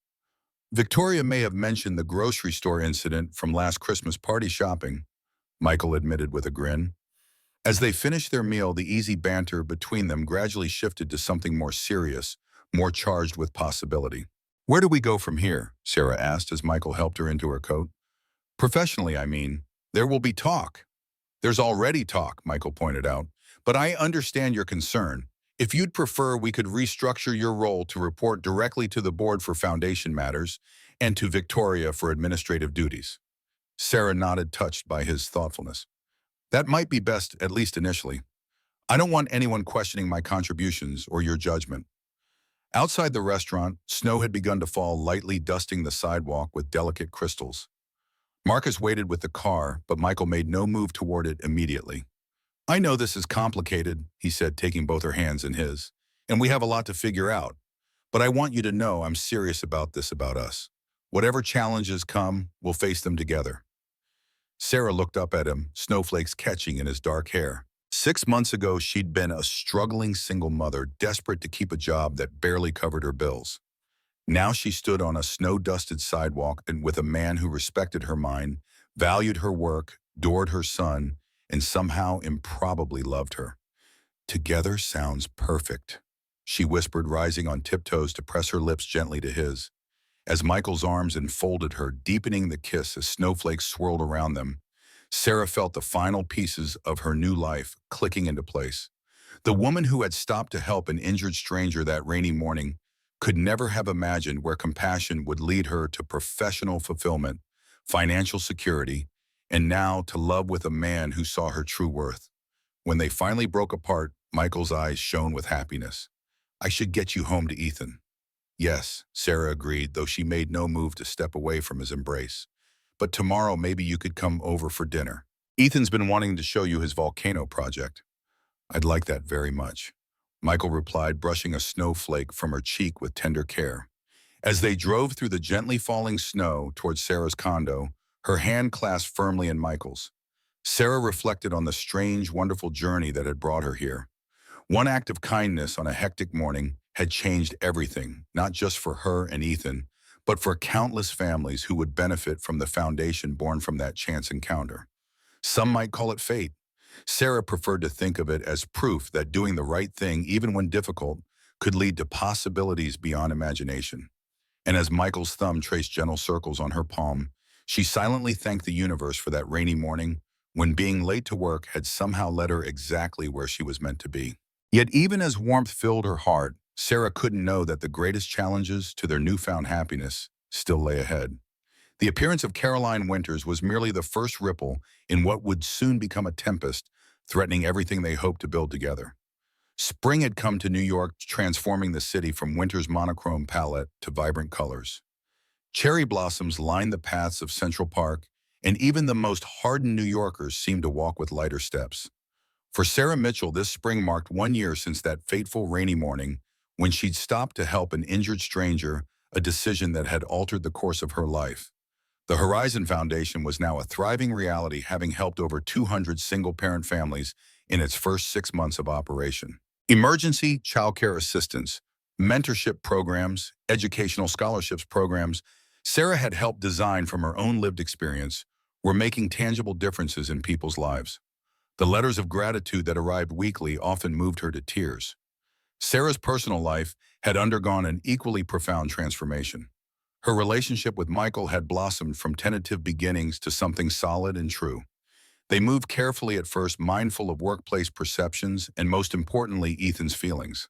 Victoria may have mentioned the grocery store incident from last Christmas party shopping, Michael admitted with a grin. As they finished their meal, the easy banter between them gradually shifted to something more serious, more charged with possibility. Where do we go from here? Sarah asked as Michael helped her into her coat. Professionally, I mean. There will be talk. There's already talk, Michael pointed out. But I understand your concern. If you'd prefer, we could restructure your role to report directly to the board for foundation matters and to Victoria for administrative duties. Sarah nodded, touched by his thoughtfulness. That might be best, at least initially. I don't want anyone questioning my contributions or your judgment. Outside the restaurant, snow had begun to fall, lightly dusting the sidewalk with delicate crystals. Marcus waited with the car, but Michael made no move toward it immediately. I know this is complicated, he said, taking both her hands in his, and we have a lot to figure out. But I want you to know I'm serious about this, about us. Whatever challenges come, we'll face them together. Sarah looked up at him, snowflakes catching in his dark hair. 6 months ago, she'd been a struggling single mother, desperate to keep a job that barely covered her bills. Now she stood on a snow-dusted sidewalk and with a man who respected her mind, valued her work, adored her son, and somehow improbably loved her. Together sounds perfect, she whispered, rising on tiptoes to press her lips gently to his. As Michael's arms enfolded her, deepening the kiss as snowflakes swirled around them, Sarah felt the final pieces of her new life clicking into place. The woman who had stopped to help an injured stranger that rainy morning could never have imagined where compassion would lead her to professional fulfillment, financial security, and now to love with a man who saw her true worth. When they finally broke apart, Michael's eyes shone with happiness. I should get you home to Ethan. Yes, Sarah agreed, though she made no move to step away from his embrace. But tomorrow maybe you could come over for dinner. Ethan's been wanting to show you his volcano project. I'd like that very much, Michael replied, brushing a snowflake from her cheek with tender care. As they drove through the gently falling snow towards Sarah's condo, her hand clasped firmly in Michael's. Sarah reflected on the strange, wonderful journey that had brought her here. One act of kindness on a hectic morning had changed everything, not just for her and Ethan, but for countless families who would benefit from the foundation born from that chance encounter. Some might call it fate. Sarah preferred to think of it as proof that doing the right thing, even when difficult, could lead to possibilities beyond imagination. And as Michael's thumb traced gentle circles on her palm, she silently thanked the universe for that rainy morning when being late to work had somehow led her exactly where she was meant to be. Yet even as warmth filled her heart, Sarah couldn't know that the greatest challenges to their newfound happiness still lay ahead. The appearance of Caroline Winters was merely the first ripple in what would soon become a tempest, threatening everything they hoped to build together. Spring had come to New York, transforming the city from winter's monochrome palette to vibrant colors. Cherry blossoms lined the paths of Central Park, and even the most hardened New Yorkers seemed to walk with lighter steps. For Sarah Mitchell, this spring marked 1 year since that fateful rainy morning when she'd stopped to help an injured stranger, a decision that had altered the course of her life. The Horizon Foundation was now a thriving reality, having helped over 200 single-parent families in its first 6 months of operation. Emergency childcare assistance, mentorship programs, educational scholarships programs Sarah had helped design from her own lived experience were making tangible differences in people's lives. The letters of gratitude that arrived weekly often moved her to tears. Sarah's personal life had undergone an equally profound transformation. Her relationship with Michael had blossomed from tentative beginnings to something solid and true. They moved carefully at first, mindful of workplace perceptions and, most importantly, Ethan's feelings.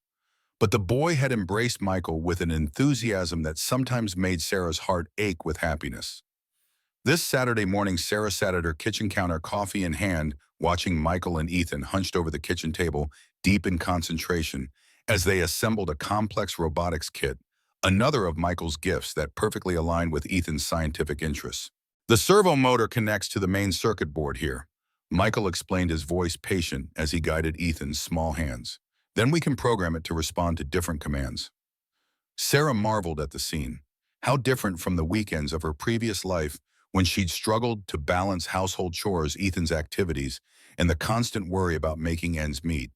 But the boy had embraced Michael with an enthusiasm that sometimes made Sarah's heart ache with happiness. This Saturday morning, Sarah sat at her kitchen counter, coffee in hand, watching Michael and Ethan hunched over the kitchen table, deep in concentration, as they assembled a complex robotics kit, another of Michael's gifts that perfectly aligned with Ethan's scientific interests. The servo motor connects to the main circuit board here, Michael explained, his voice patient as he guided Ethan's small hands. Then we can program it to respond to different commands. Sarah marveled at the scene. How different from the weekends of her previous life when she'd struggled to balance household chores, Ethan's activities, and the constant worry about making ends meet.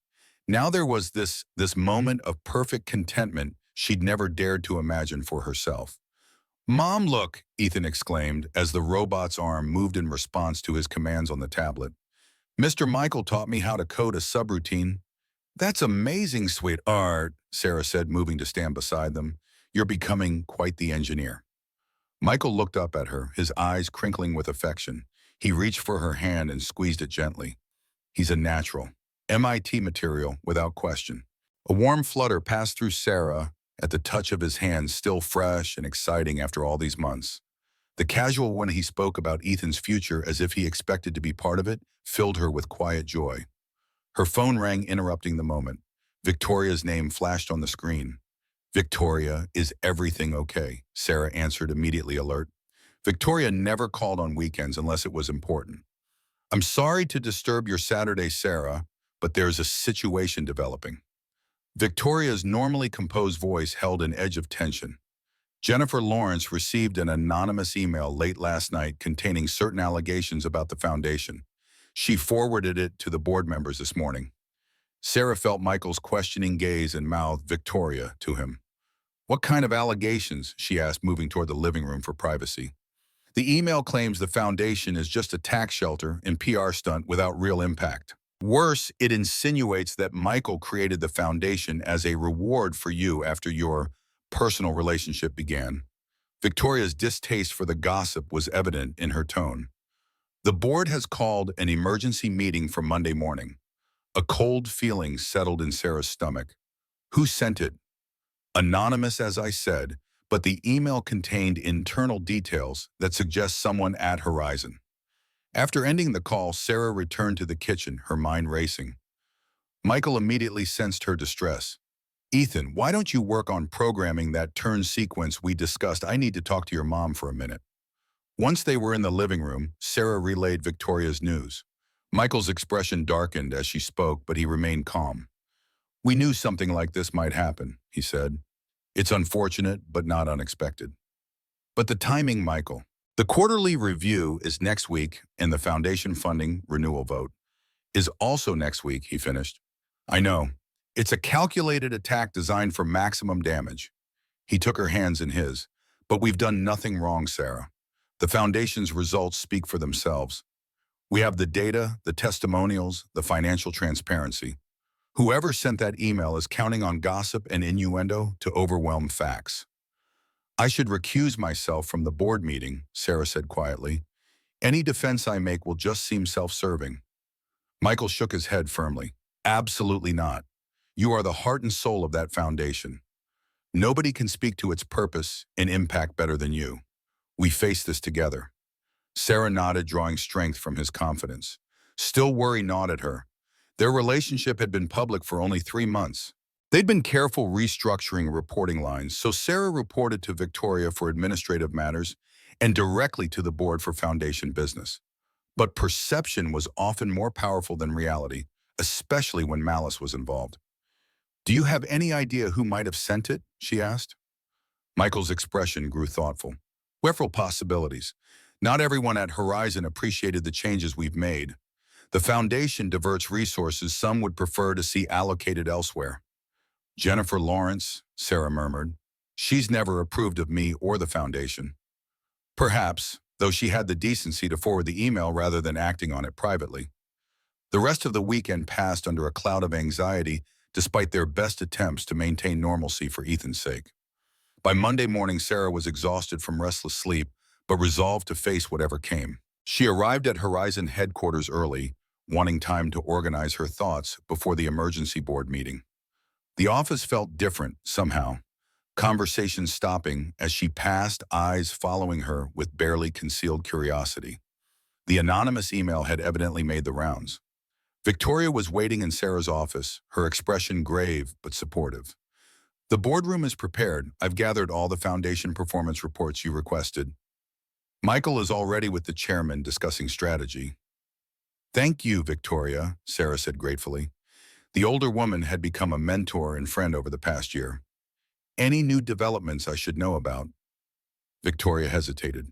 Now there was this moment of perfect contentment she'd never dared to imagine for herself. Mom, look, Ethan exclaimed as the robot's arm moved in response to his commands on the tablet. Mr. Michael taught me how to code a subroutine. That's amazing, sweetheart, Sarah said, moving to stand beside them. You're becoming quite the engineer. Michael looked up at her, his eyes crinkling with affection. He reached for her hand and squeezed it gently. He's a natural. MIT material, without question. A warm flutter passed through Sarah at the touch of his hand, still fresh and exciting after all these months. The casual one he spoke about Ethan's future as if he expected to be part of it filled her with quiet joy. Her phone rang, interrupting the moment. Victoria's name flashed on the screen. "Victoria, is everything okay?" Sarah answered, immediately alert. Victoria never called on weekends unless it was important. "I'm sorry to disturb your Saturday, Sarah, but there's a situation developing." Victoria's normally composed voice held an edge of tension. Jennifer Lawrence received an anonymous email late last night containing certain allegations about the foundation. She forwarded it to the board members this morning. Sarah felt Michael's questioning gaze and mouthed "Victoria" to him. "What kind of allegations?" she asked, moving toward the living room for privacy. The email claims the foundation is just a tax shelter and PR stunt without real impact. Worse, it insinuates that Michael created the foundation as a reward for you after your personal relationship began. Victoria's distaste for the gossip was evident in her tone. The board has called an emergency meeting for Monday morning. A cold feeling settled in Sarah's stomach. Who sent it? Anonymous, as I said, but the email contained internal details that suggest someone at Horizon. After ending the call, Sarah returned to the kitchen, her mind racing. Michael immediately sensed her distress. "Ethan, why don't you work on programming that turn sequence we discussed? I need to talk to your mom for a minute." Once they were in the living room, Sarah relayed Victoria's news. Michael's expression darkened as she spoke, but he remained calm. "We knew something like this might happen," he said. "It's unfortunate, but not unexpected." "But the timing, Michael. The quarterly review is next week, and the foundation funding renewal vote is also next week," he finished. "I know. It's a calculated attack designed for maximum damage." He took her hands in his. "But we've done nothing wrong, Sarah. The foundation's results speak for themselves. We have the data, the testimonials, the financial transparency. Whoever sent that email is counting on gossip and innuendo to overwhelm facts." "I should recuse myself from the board meeting," Sarah said quietly. "Any defense I make will just seem self-serving." Michael shook his head firmly. "Absolutely not. You are the heart and soul of that foundation. Nobody can speak to its purpose and impact better than you. We face this together." Sarah nodded, drawing strength from his confidence. Still, worry gnawed at her. Their relationship had been public for only 3 months. They'd been careful restructuring reporting lines, so Sarah reported to Victoria for administrative matters and directly to the board for foundation business. But perception was often more powerful than reality, especially when malice was involved. "Do you have any idea who might have sent it?" she asked. Michael's expression grew thoughtful. "Several possibilities. Not everyone at Horizon appreciated the changes we've made. The foundation diverts resources some would prefer to see allocated elsewhere." "Jennifer Lawrence," Sarah murmured. "She's never approved of me or the foundation." "Perhaps, though she had the decency to forward the email rather than acting on it privately." The rest of the weekend passed under a cloud of anxiety despite their best attempts to maintain normalcy for Ethan's sake. By Monday morning, Sarah was exhausted from restless sleep, but resolved to face whatever came. She arrived at Horizon headquarters early, wanting time to organize her thoughts before the emergency board meeting. The office felt different, somehow, conversations stopping as she passed, eyes following her with barely concealed curiosity. The anonymous email had evidently made the rounds. Victoria was waiting in Sarah's office, her expression grave but supportive. "The boardroom is prepared. I've gathered all the foundation performance reports you requested. Michael is already with the chairman discussing strategy." "Thank you, Victoria," Sarah said gratefully. The older woman had become a mentor and friend over the past year. "Any new developments I should know about?" Victoria hesitated.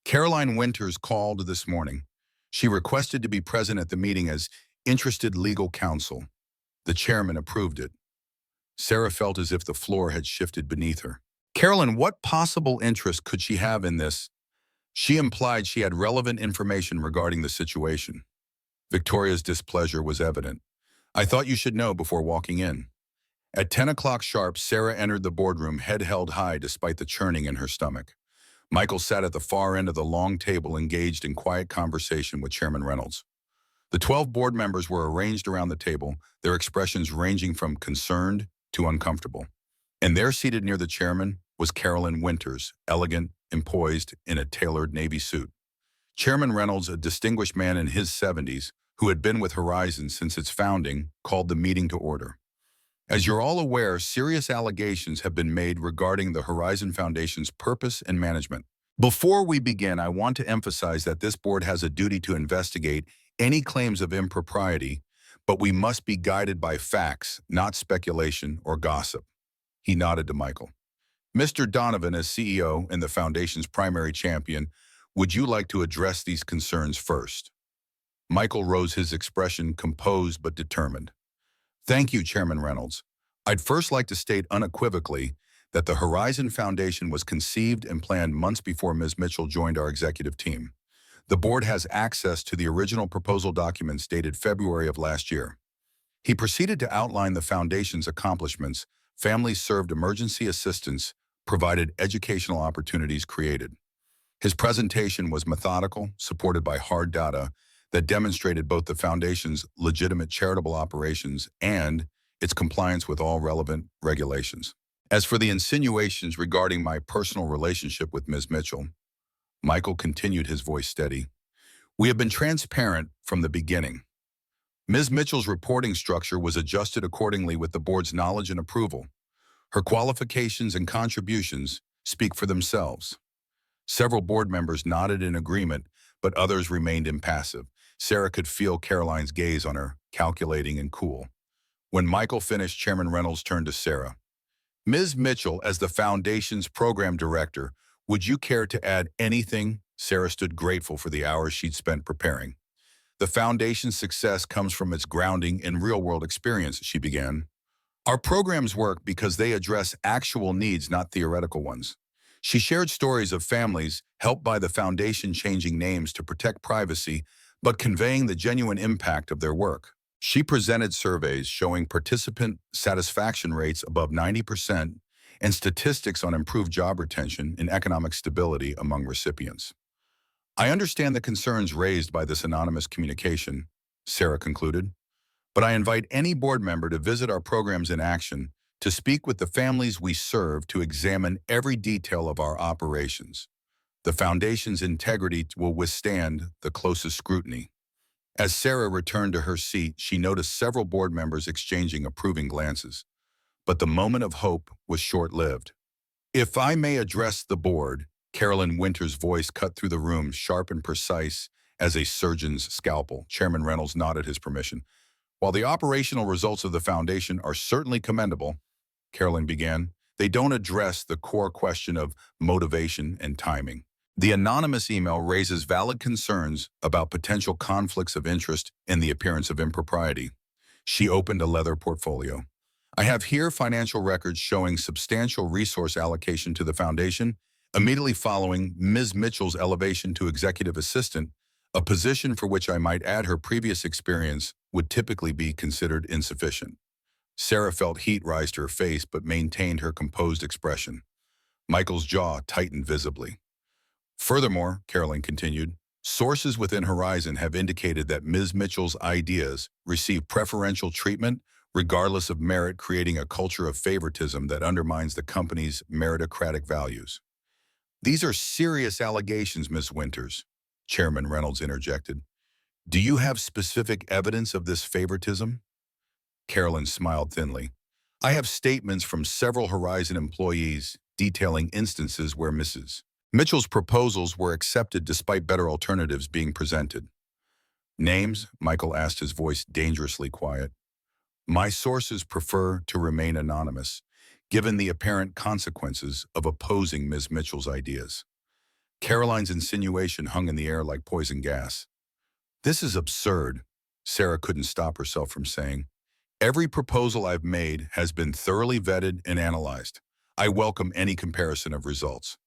"Caroline Winters called this morning. She requested to be present at the meeting as interested legal counsel. The chairman approved it." Sarah felt as if the floor had shifted beneath her. "Carolyn, what possible interest could she have in this?" She implied she had relevant information regarding the situation. Victoria's displeasure was evident. "I thought you should know before walking in." At 10 o'clock sharp, Sarah entered the boardroom, head held high despite the churning in her stomach. Michael sat at the far end of the long table, engaged in quiet conversation with Chairman Reynolds. The 12 board members were arranged around the table, their expressions ranging from concerned to uncomfortable. And there, seated near the chairman, was Carolyn Winters, elegant, and poised in a tailored Navy suit. Chairman Reynolds, a distinguished man in his 70s, who had been with Horizon since its founding, called the meeting to order. As you're all aware, serious allegations have been made regarding the Horizon Foundation's purpose and management. Before we begin, I want to emphasize that this board has a duty to investigate any claims of impropriety, but we must be guided by facts, not speculation or gossip. He nodded to Michael. Mr. Donovan, as CEO and the Foundation's primary champion, would you like to address these concerns first? Michael rose, his expression composed but determined. Thank you, Chairman Reynolds. I'd first like to state unequivocally that the Horizon Foundation was conceived and planned months before Ms. Mitchell joined our executive team. The board has access to the original proposal documents dated February of last year. He proceeded to outline the Foundation's accomplishments, families served emergency assistance, provided educational opportunities created. His presentation was methodical, supported by hard data that demonstrated both the Foundation's legitimate charitable operations and its compliance with all relevant regulations. As for the insinuations regarding my personal relationship with Ms. Mitchell, Michael continued, his voice steady. We have been transparent from the beginning. Ms. Mitchell's reporting structure was adjusted accordingly with the board's knowledge and approval. Her qualifications and contributions speak for themselves. Several board members nodded in agreement, but others remained impassive. Sarah could feel Caroline's gaze on her, calculating and cool. When Michael finished, Chairman Reynolds turned to Sarah. Ms. Mitchell, as the Foundation's program director, would you care to add anything? Sarah stood grateful for the hours she'd spent preparing. The Foundation's success comes from its grounding in real-world experience, she began. Our programs work because they address actual needs, not theoretical ones. She shared stories of families helped by the Foundation changing names to protect privacy, but conveying the genuine impact of their work. She presented surveys showing participant satisfaction rates above 90% and statistics on improved job retention and economic stability among recipients. I understand the concerns raised by this anonymous communication, Sarah concluded, but I invite any board member to visit our programs in action, to speak with the families we serve, to examine every detail of our operations. The Foundation's integrity will withstand the closest scrutiny. As Sarah returned to her seat, she noticed several board members exchanging approving glances. But the moment of hope was short-lived. If I may address the board, Carolyn Winter's voice cut through the room, sharp and precise as a surgeon's scalpel. Chairman Reynolds nodded his permission. While the operational results of the Foundation are certainly commendable, Carolyn began, they don't address the core question of motivation and timing. The anonymous email raises valid concerns about potential conflicts of interest and the appearance of impropriety. She opened a leather portfolio. I have here financial records showing substantial resource allocation to the Foundation immediately following Ms. Mitchell's elevation to executive assistant, a position for which I might add her previous experience would typically be considered insufficient. Sarah felt heat rise to her face but maintained her composed expression. Michael's jaw tightened visibly. Furthermore, Carolyn continued, sources within Horizon have indicated that Ms. Mitchell's ideas receive preferential treatment regardless of merit, creating a culture of favoritism that undermines the company's meritocratic values. These are serious allegations, Ms. Winters, Chairman Reynolds interjected. Do you have specific evidence of this favoritism? Carolyn smiled thinly. I have statements from several Horizon employees detailing instances where Mrs. Mitchell's proposals were accepted despite better alternatives being presented. Names? Michael asked, his voice dangerously quiet. My sources prefer to remain anonymous, given the apparent consequences of opposing Ms. Mitchell's ideas. Caroline's insinuation hung in the air like poison gas. This is absurd, Sarah couldn't stop herself from saying. Every proposal I've made has been thoroughly vetted and analyzed. I welcome any comparison of results.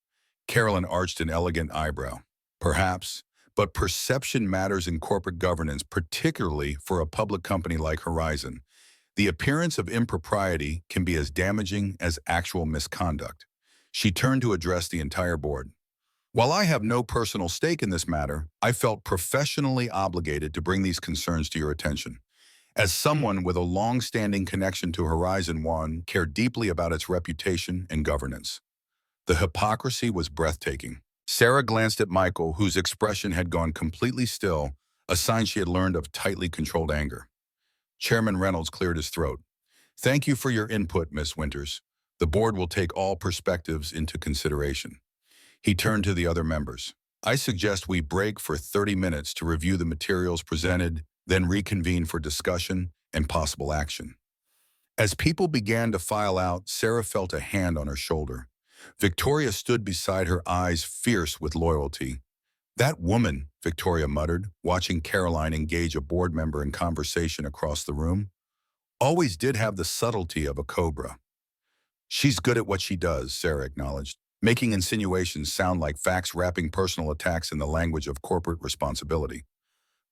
Carolyn arched an elegant eyebrow. Perhaps, but perception matters in corporate governance, particularly for a public company like Horizon. The appearance of impropriety can be as damaging as actual misconduct. She turned to address the entire board. While I have no personal stake in this matter, I felt professionally obligated to bring these concerns to your attention. As someone with a long-standing connection to Horizon One, care deeply about its reputation and governance. The hypocrisy was breathtaking. Sarah glanced at Michael, whose expression had gone completely still, a sign she had learned of tightly controlled anger. Chairman Reynolds cleared his throat. Thank you for your input, Miss Winters. The board will take all perspectives into consideration. He turned to the other members. I suggest we break for 30 minutes to review the materials presented, then reconvene for discussion and possible action. As people began to file out, Sarah felt a hand on her shoulder. Victoria stood beside her, eyes fierce with loyalty. That woman, Victoria muttered, watching Caroline engage a board member in conversation across the room, always did have the subtlety of a cobra. She's good at what she does, Sarah acknowledged, making insinuations sound like facts, wrapping personal attacks in the language of corporate responsibility.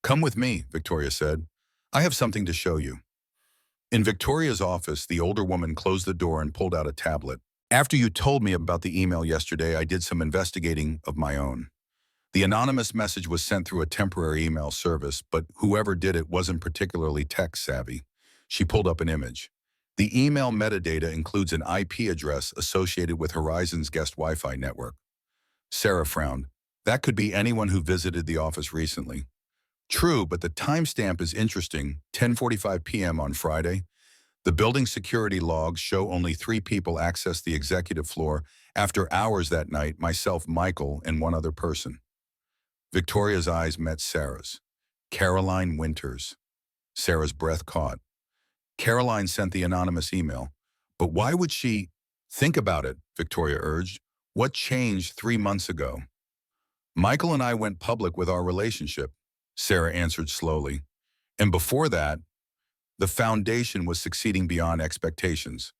Come with me, Victoria said. I have something to show you. In Victoria's office, the older woman closed the door and pulled out a tablet. After you told me about the email yesterday, I did some investigating of my own. The anonymous message was sent through a temporary email service, but whoever did it wasn't particularly tech-savvy. She pulled up an image. The email metadata includes an IP address associated with Horizon's guest Wi-Fi network. Sarah frowned. That could be anyone who visited the office recently. True, but the timestamp is interesting, 10:45 p.m. on Friday. The building security logs show only 3 people accessed the executive floor after hours that night, myself, Michael, and one other person. Victoria's eyes met Sarah's. Caroline Winters. Sarah's breath caught. Caroline sent the anonymous email. But why would she? Think about it, Victoria urged. What changed 3 months ago? Michael and I went public with our relationship, Sarah answered slowly. And before that, the foundation was succeeding beyond expectations.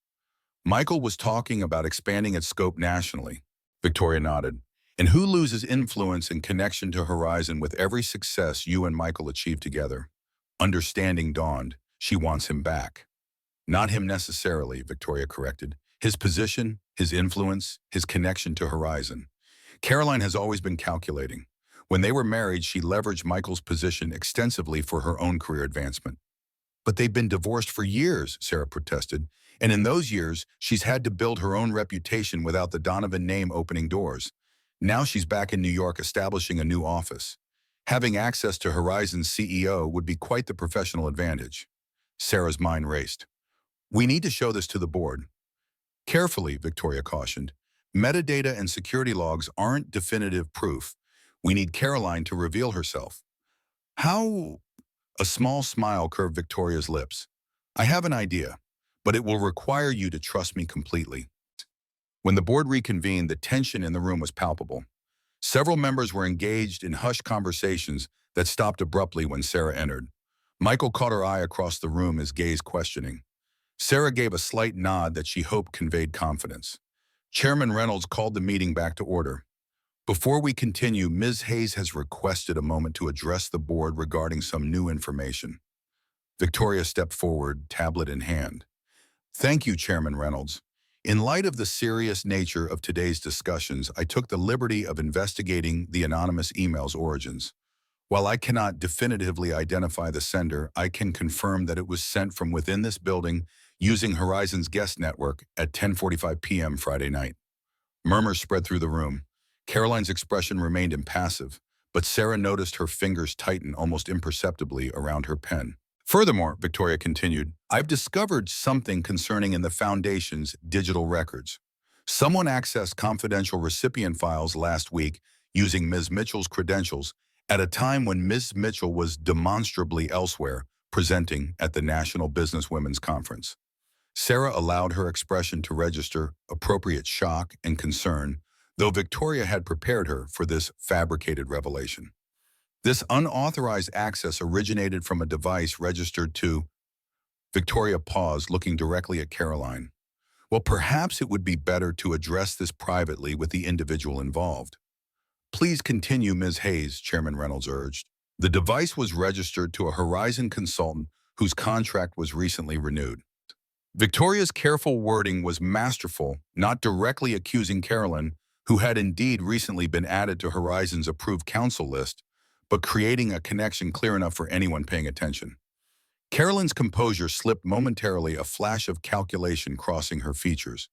Michael was talking about expanding its scope nationally. Victoria nodded. And who loses influence and connection to Horizon with every success you and Michael achieve together? Understanding dawned. She wants him back. Not him necessarily, Victoria corrected. His position, his influence, his connection to Horizon. Caroline has always been calculating. When they were married, she leveraged Michael's position extensively for her own career advancement. But they've been divorced for years, Sarah protested. And in those years, she's had to build her own reputation without the Donovan name opening doors. Now she's back in New York establishing a new office. Having access to Horizon's CEO would be quite the professional advantage. Sarah's mind raced. We need to show this to the board. Carefully, Victoria cautioned. Metadata and security logs aren't definitive proof. We need Caroline to reveal herself. How? A small smile curved Victoria's lips. I have an idea, but it will require you to trust me completely. When the board reconvened, the tension in the room was palpable. Several members were engaged in hushed conversations that stopped abruptly when Sarah entered. Michael caught her eye across the room, his gaze questioning. Sarah gave a slight nod that she hoped conveyed confidence. Chairman Reynolds called the meeting back to order. Before we continue, Ms. Hayes has requested a moment to address the board regarding some new information. Victoria stepped forward, tablet in hand. Thank you, Chairman Reynolds. In light of the serious nature of today's discussions, I took the liberty of investigating the anonymous email's origins. While I cannot definitively identify the sender, I can confirm that it was sent from within this building using Horizon's guest network at 10:45 p.m. Friday night. Murmurs spread through the room. Caroline's expression remained impassive, but Sarah noticed her fingers tighten almost imperceptibly around her pen. Furthermore, Victoria continued, I've discovered something concerning in the Foundation's digital records. Someone accessed confidential recipient files last week using Ms. Mitchell's credentials at a time when Ms. Mitchell was demonstrably elsewhere, presenting at the National Business Women's Conference. Sarah allowed her expression to register appropriate shock and concern, though Victoria had prepared her for this fabricated revelation. This unauthorized access originated from a device registered to... Victoria paused, looking directly at Caroline. Well, perhaps it would be better to address this privately with the individual involved. Please continue, Ms. Hayes, Chairman Reynolds urged. The device was registered to a Horizon consultant whose contract was recently renewed. Victoria's careful wording was masterful, not directly accusing Caroline, who had indeed recently been added to Horizon's approved counsel list, but creating a connection clear enough for anyone paying attention. Caroline's composure slipped momentarily, a flash of calculation crossing her features.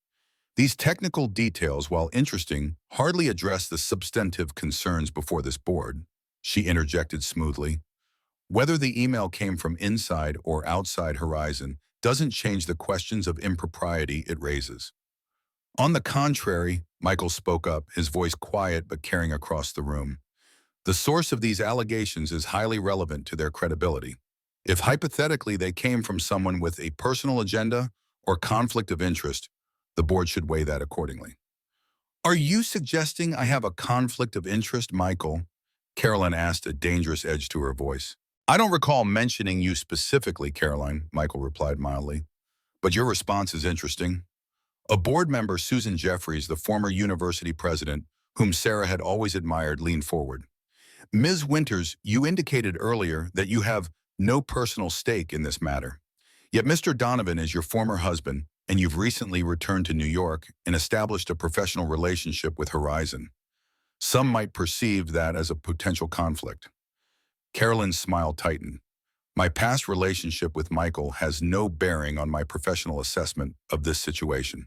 These technical details, while interesting, hardly address the substantive concerns before this board, she interjected smoothly. Whether the email came from inside or outside Horizon doesn't change the questions of impropriety it raises. On the contrary, Michael spoke up, his voice quiet but carrying across the room. The source of these allegations is highly relevant to their credibility. If hypothetically they came from someone with a personal agenda or conflict of interest, the board should weigh that accordingly. Are you suggesting I have a conflict of interest, Michael? Caroline asked, a dangerous edge to her voice. I don't recall mentioning you specifically, Caroline, Michael replied mildly. But your response is interesting. A board member, Susan Jeffries, the former university president, whom Sarah had always admired, leaned forward. Ms. Winters, you indicated earlier that you have no personal stake in this matter. Yet Mr. Donovan is your former husband, and you've recently returned to New York and established a professional relationship with Horizon. Some might perceive that as a potential conflict. Carolyn's smile tightened. My past relationship with Michael has no bearing on my professional assessment of this situation.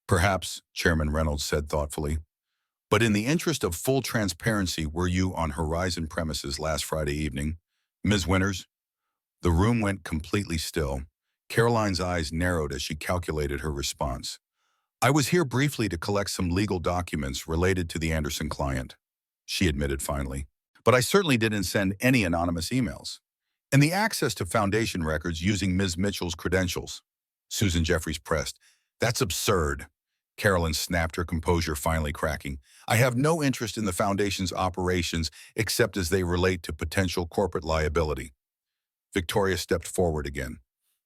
Perhaps, Chairman Reynolds said thoughtfully. But in the interest of full transparency, were you on Horizon premises last Friday evening? Ms. Winters? The room went completely still. Caroline's eyes narrowed as she calculated her response. I was here briefly to collect some legal documents related to the Anderson client, she admitted finally. But I certainly didn't send any anonymous emails. And the access to foundation records using Ms. Mitchell's credentials. Susan Jeffries pressed. That's absurd. Carolyn snapped, her composure finally cracking. I have no interest in the foundation's operations except as they relate to potential corporate liability. Victoria stepped forward again.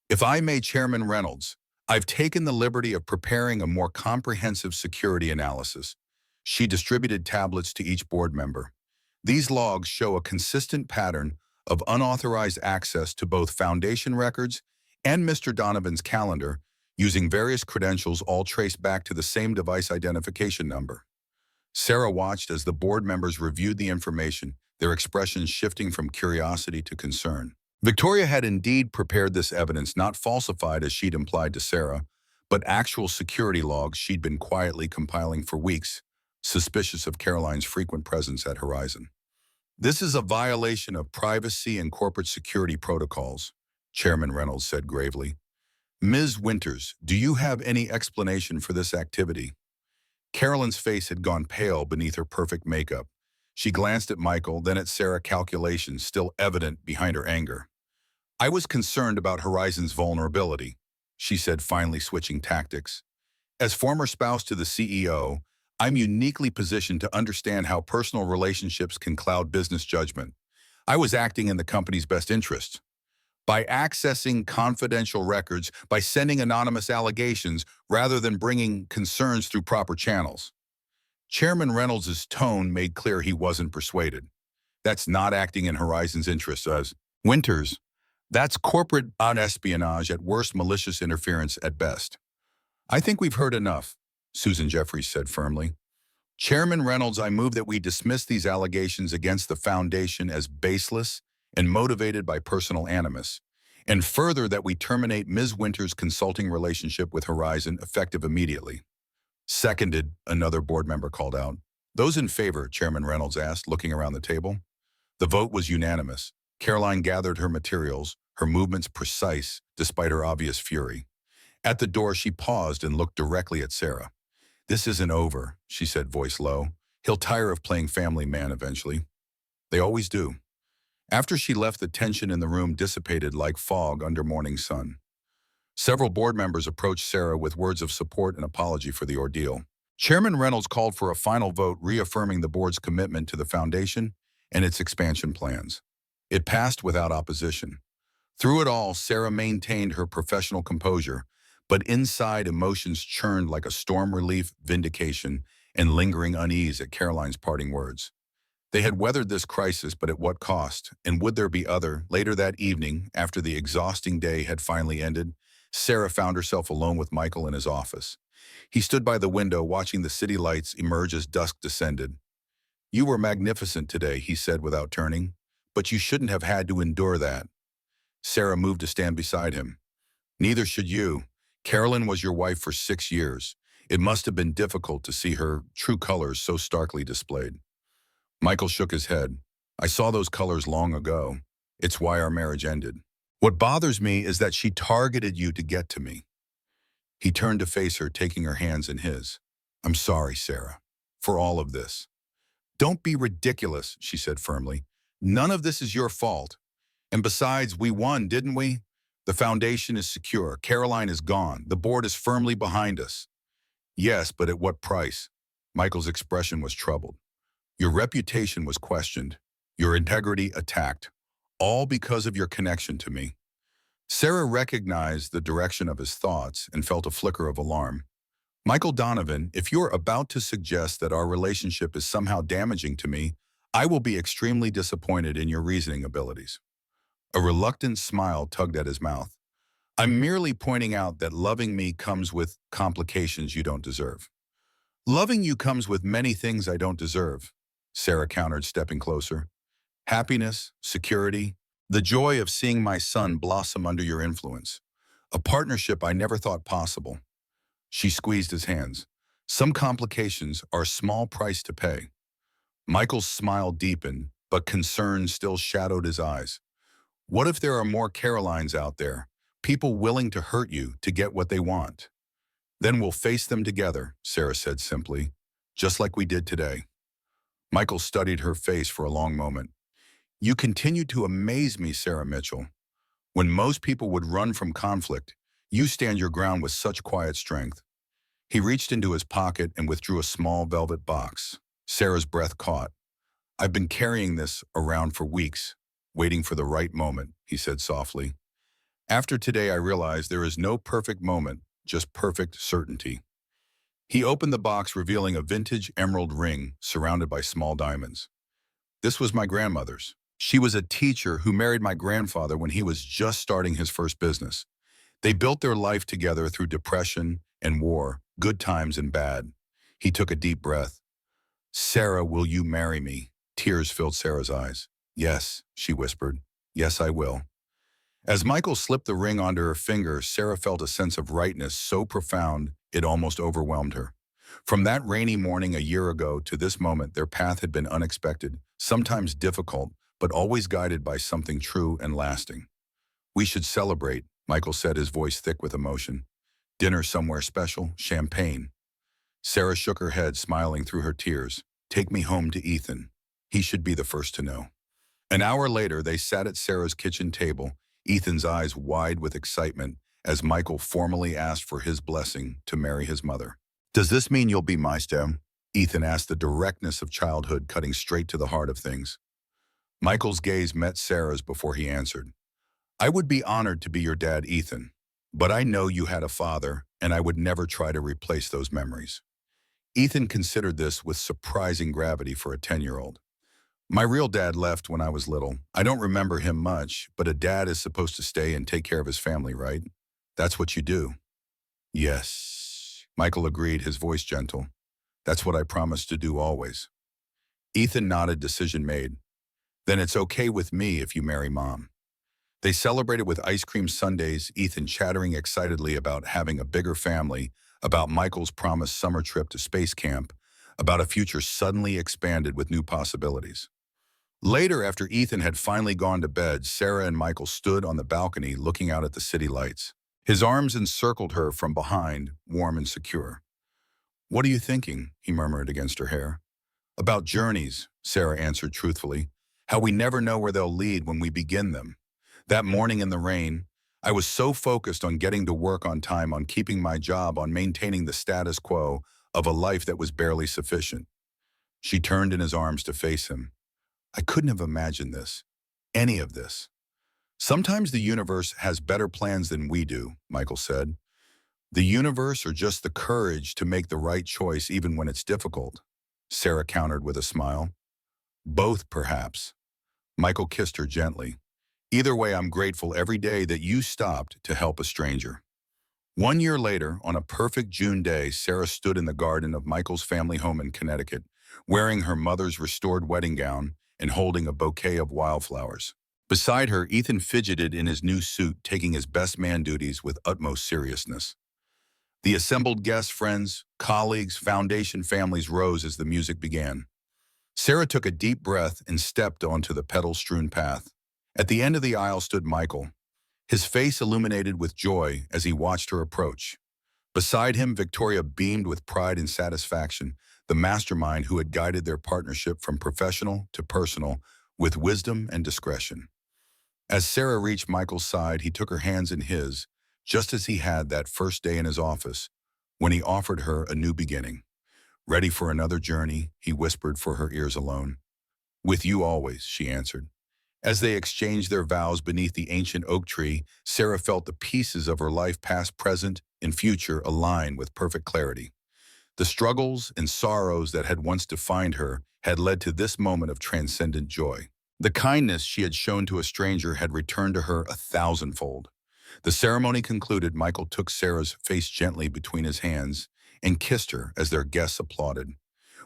If I may, Chairman Reynolds, I've taken the liberty of preparing a more comprehensive security analysis. She distributed tablets to each board member. These logs show a consistent pattern of unauthorized access to both foundation records and Mr. Donovan's calendar using various credentials all traced back to the same device identification number. Sarah watched as the board members reviewed the information, their expressions shifting from curiosity to concern. Victoria had indeed prepared this evidence, not falsified as she'd implied to Sarah, but actual security logs she'd been quietly compiling for weeks, suspicious of Caroline's frequent presence at Horizon. This is a violation of privacy and corporate security protocols, Chairman Reynolds said gravely. Ms. Winters, do you have any explanation for this activity? Carolyn's face had gone pale beneath her perfect makeup. She glanced at Michael, then at Sarah, calculations still evident behind her anger. I was concerned about Horizon's vulnerability, she said, finally switching tactics. As former spouse to the CEO, I'm uniquely positioned to understand how personal relationships can cloud business judgment. I was acting in the company's best interest. By accessing confidential records, by sending anonymous allegations, rather than bringing concerns through proper channels. Chairman Reynolds' tone made clear he wasn't persuaded. That's not acting in Horizon's interests, as Winters. That's corporate espionage at worst, malicious interference at best. I think we've heard enough, Susan Jeffries said firmly. Chairman Reynolds, I move that we dismiss these allegations against the Foundation as baseless and motivated by personal animus, and further that we terminate Ms. Winters' consulting relationship with Horizon effective immediately. Seconded, another board member called out. Those in favor, Chairman Reynolds asked, looking around the table. The vote was unanimous. Caroline gathered her materials, her movements precise despite her obvious fury. At the door, she paused and looked directly at Sarah. This isn't over, she said, voice low. He'll tire of playing family man eventually. They always do. After she left, the tension in the room dissipated like fog under morning sun. Several board members approached Sarah with words of support and apology for the ordeal. Chairman Reynolds called for a final vote reaffirming the board's commitment to the foundation and its expansion plans. It passed without opposition. Through it all, Sarah maintained her professional composure, but inside emotions churned like a storm relief, vindication, and lingering unease at Caroline's parting words. They had weathered this crisis, but at what cost? And would there be other? Later that evening, after the exhausting day had finally ended, Sarah found herself alone with Michael in his office. He stood by the window watching the city lights emerge as dusk descended. You were magnificent today, he said without turning, but you shouldn't have had to endure that. Sarah moved to stand beside him. Neither should you. Carolyn was your wife for 6 years. It must have been difficult to see her true colors so starkly displayed. Michael shook his head. I saw those colors long ago. It's why our marriage ended. What bothers me is that she targeted you to get to me. He turned to face her, taking her hands in his. I'm sorry, Sarah, for all of this. Don't be ridiculous, she said firmly. None of this is your fault. And besides, we won, didn't we? The foundation is secure. Caroline is gone. The board is firmly behind us. Yes, but at what price? Michael's expression was troubled. Your reputation was questioned. Your integrity attacked. All because of your connection to me. Sarah recognized the direction of his thoughts and felt a flicker of alarm. Michael Donovan, if you're about to suggest that our relationship is somehow damaging to me, I will be extremely disappointed in your reasoning abilities. A reluctant smile tugged at his mouth. I'm merely pointing out that loving me comes with complications you don't deserve. Loving you comes with many things I don't deserve, Sarah countered, stepping closer. Happiness, security, the joy of seeing my son blossom under your influence. A partnership I never thought possible. She squeezed his hands. Some complications are a small price to pay. Michael's smile deepened, but concern still shadowed his eyes. What if there are more Carolines out there, people willing to hurt you to get what they want? Then we'll face them together, Sarah said simply, just like we did today. Michael studied her face for a long moment. You continue to amaze me, Sarah Mitchell. When most people would run from conflict, you stand your ground with such quiet strength. He reached into his pocket and withdrew a small velvet box. Sarah's breath caught. I've been carrying this around for weeks, waiting for the right moment, he said softly. After today, I realized there is no perfect moment, just perfect certainty. He opened the box, revealing a vintage emerald ring surrounded by small diamonds. This was my grandmother's. She was a teacher who married my grandfather when he was just starting his first business. They built their life together through depression and war, good times and bad. He took a deep breath. Sarah, will you marry me? Tears filled Sarah's eyes. Yes, she whispered. Yes, I will. As Michael slipped the ring onto her finger, Sarah felt a sense of rightness so profound it almost overwhelmed her. From that rainy morning a year ago to this moment, their path had been unexpected, sometimes difficult, but always guided by something true and lasting. We should celebrate, Michael said, his voice thick with emotion. Dinner somewhere special, champagne. Sarah shook her head, smiling through her tears. Take me home to Ethan. He should be the first to know. An hour later, they sat at Sarah's kitchen table, Ethan's eyes wide with excitement, as Michael formally asked for his blessing to marry his mother. Does this mean you'll be my step? Ethan asked, the directness of childhood cutting straight to the heart of things. Michael's gaze met Sarah's before he answered. I would be honored to be your dad, Ethan, but I know you had a father, and I would never try to replace those memories. Ethan considered this with surprising gravity for a 10-year-old. My real dad left when I was little. I don't remember him much, but a dad is supposed to stay and take care of his family, right? That's what you do. Yes, Michael agreed, his voice gentle. That's what I promised to do always. Ethan nodded, decision made. Then it's okay with me if you marry Mom. They celebrated with ice cream sundaes, Ethan chattering excitedly about having a bigger family, about Michael's promised summer trip to space camp, about a future suddenly expanded with new possibilities. Later, after Ethan had finally gone to bed, Sarah and Michael stood on the balcony looking out at the city lights. His arms encircled her from behind, warm and secure. What are you thinking? He murmured against her hair. About journeys, Sarah answered truthfully. How we never know where they'll lead when we begin them. That morning in the rain, I was so focused on getting to work on time, on keeping my job, on maintaining the status quo of a life that was barely sufficient. She turned in his arms to face him. I couldn't have imagined this, any of this. Sometimes the universe has better plans than we do, Michael said. The universe or just the courage to make the right choice even when it's difficult, Sarah countered with a smile. Both, perhaps. Michael kissed her gently. Either way, I'm grateful every day that you stopped to help a stranger. 1 year later, on a perfect June day, Sarah stood in the garden of Michael's family home in Connecticut, wearing her mother's restored wedding gown and holding a bouquet of wildflowers. Beside her, Ethan fidgeted in his new suit, taking his best man duties with utmost seriousness. The assembled guests, friends, colleagues, foundation families rose as the music began. Sarah took a deep breath and stepped onto the petal-strewn path. At the end of the aisle stood Michael, his face illuminated with joy as he watched her approach. Beside him, Victoria beamed with pride and satisfaction, the mastermind who had guided their partnership from professional to personal with wisdom and discretion. As Sarah reached Michael's side, he took her hands in his, just as he had that first day in his office, when he offered her a new beginning. "Ready for another journey?" he whispered for her ears alone. "With you always," she answered. As they exchanged their vows beneath the ancient oak tree, Sarah felt the pieces of her life past, present, and future align with perfect clarity. The struggles and sorrows that had once defined her had led to this moment of transcendent joy. The kindness she had shown to a stranger had returned to her 1,000-fold. The ceremony concluded, Michael took Sarah's face gently between his hands and kissed her as their guests applauded.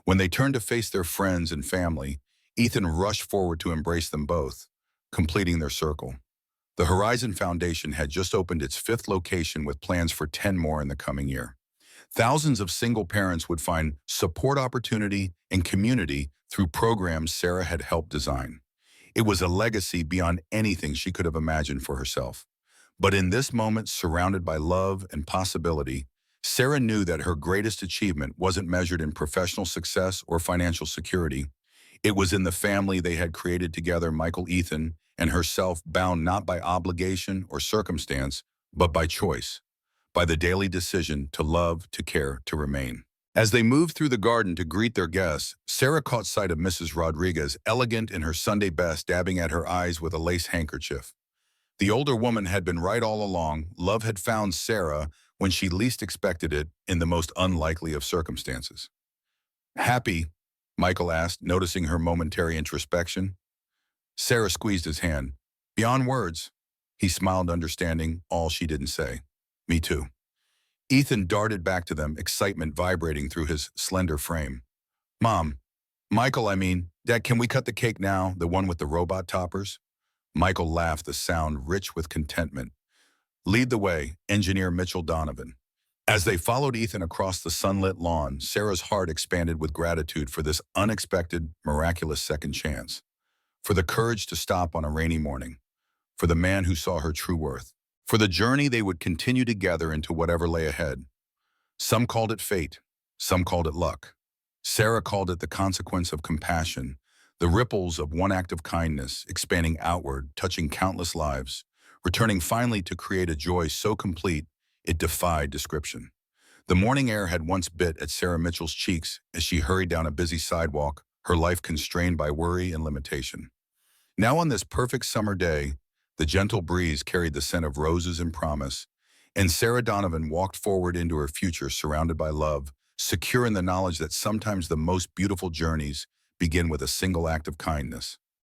When they turned to face their friends and family, Ethan rushed forward to embrace them both, completing their circle. The Horizon Foundation had just opened its 5th location with plans for 10 more in the coming year. Thousands of single parents would find support, opportunity, and community through programs Sarah had helped design. It was a legacy beyond anything she could have imagined for herself. But in this moment, surrounded by love and possibility, Sarah knew that her greatest achievement wasn't measured in professional success or financial security. It was in the family they had created together, Michael, Ethan, and herself, bound not by obligation or circumstance, but by choice, by the daily decision to love, to care, to remain. As they moved through the garden to greet their guests, Sarah caught sight of Mrs. Rodriguez, elegant in her Sunday best, dabbing at her eyes with a lace handkerchief. The older woman had been right all along. Love had found Sarah when she least expected it, in the most unlikely of circumstances. "Happy?" Michael asked, noticing her momentary introspection. Sarah squeezed his hand. "Beyond words." He smiled, understanding all she didn't say. "Me too." Ethan darted back to them, excitement vibrating through his slender frame. "Mom, Michael, Dad, can we cut the cake now, the one with the robot toppers?" Michael laughed, the sound rich with contentment. "Lead the way, Engineer Mitchell Donovan." As they followed Ethan across the sunlit lawn, Sarah's heart expanded with gratitude for this unexpected, miraculous second chance, for the courage to stop on a rainy morning, for the man who saw her true worth, for the journey they would continue together into whatever lay ahead. Some called it fate, some called it luck. Sarah called it the consequence of compassion, the ripples of one act of kindness, expanding outward, touching countless lives, returning finally to create a joy so complete it defied description. The morning air had once bit at Sarah Mitchell's cheeks as she hurried down a busy sidewalk, her life constrained by worry and limitation. Now on this perfect summer day, the gentle breeze carried the scent of roses and promise, and Sarah Donovan walked forward into her future surrounded by love, secure in the knowledge that sometimes the most beautiful journeys begin with a single act of kindness.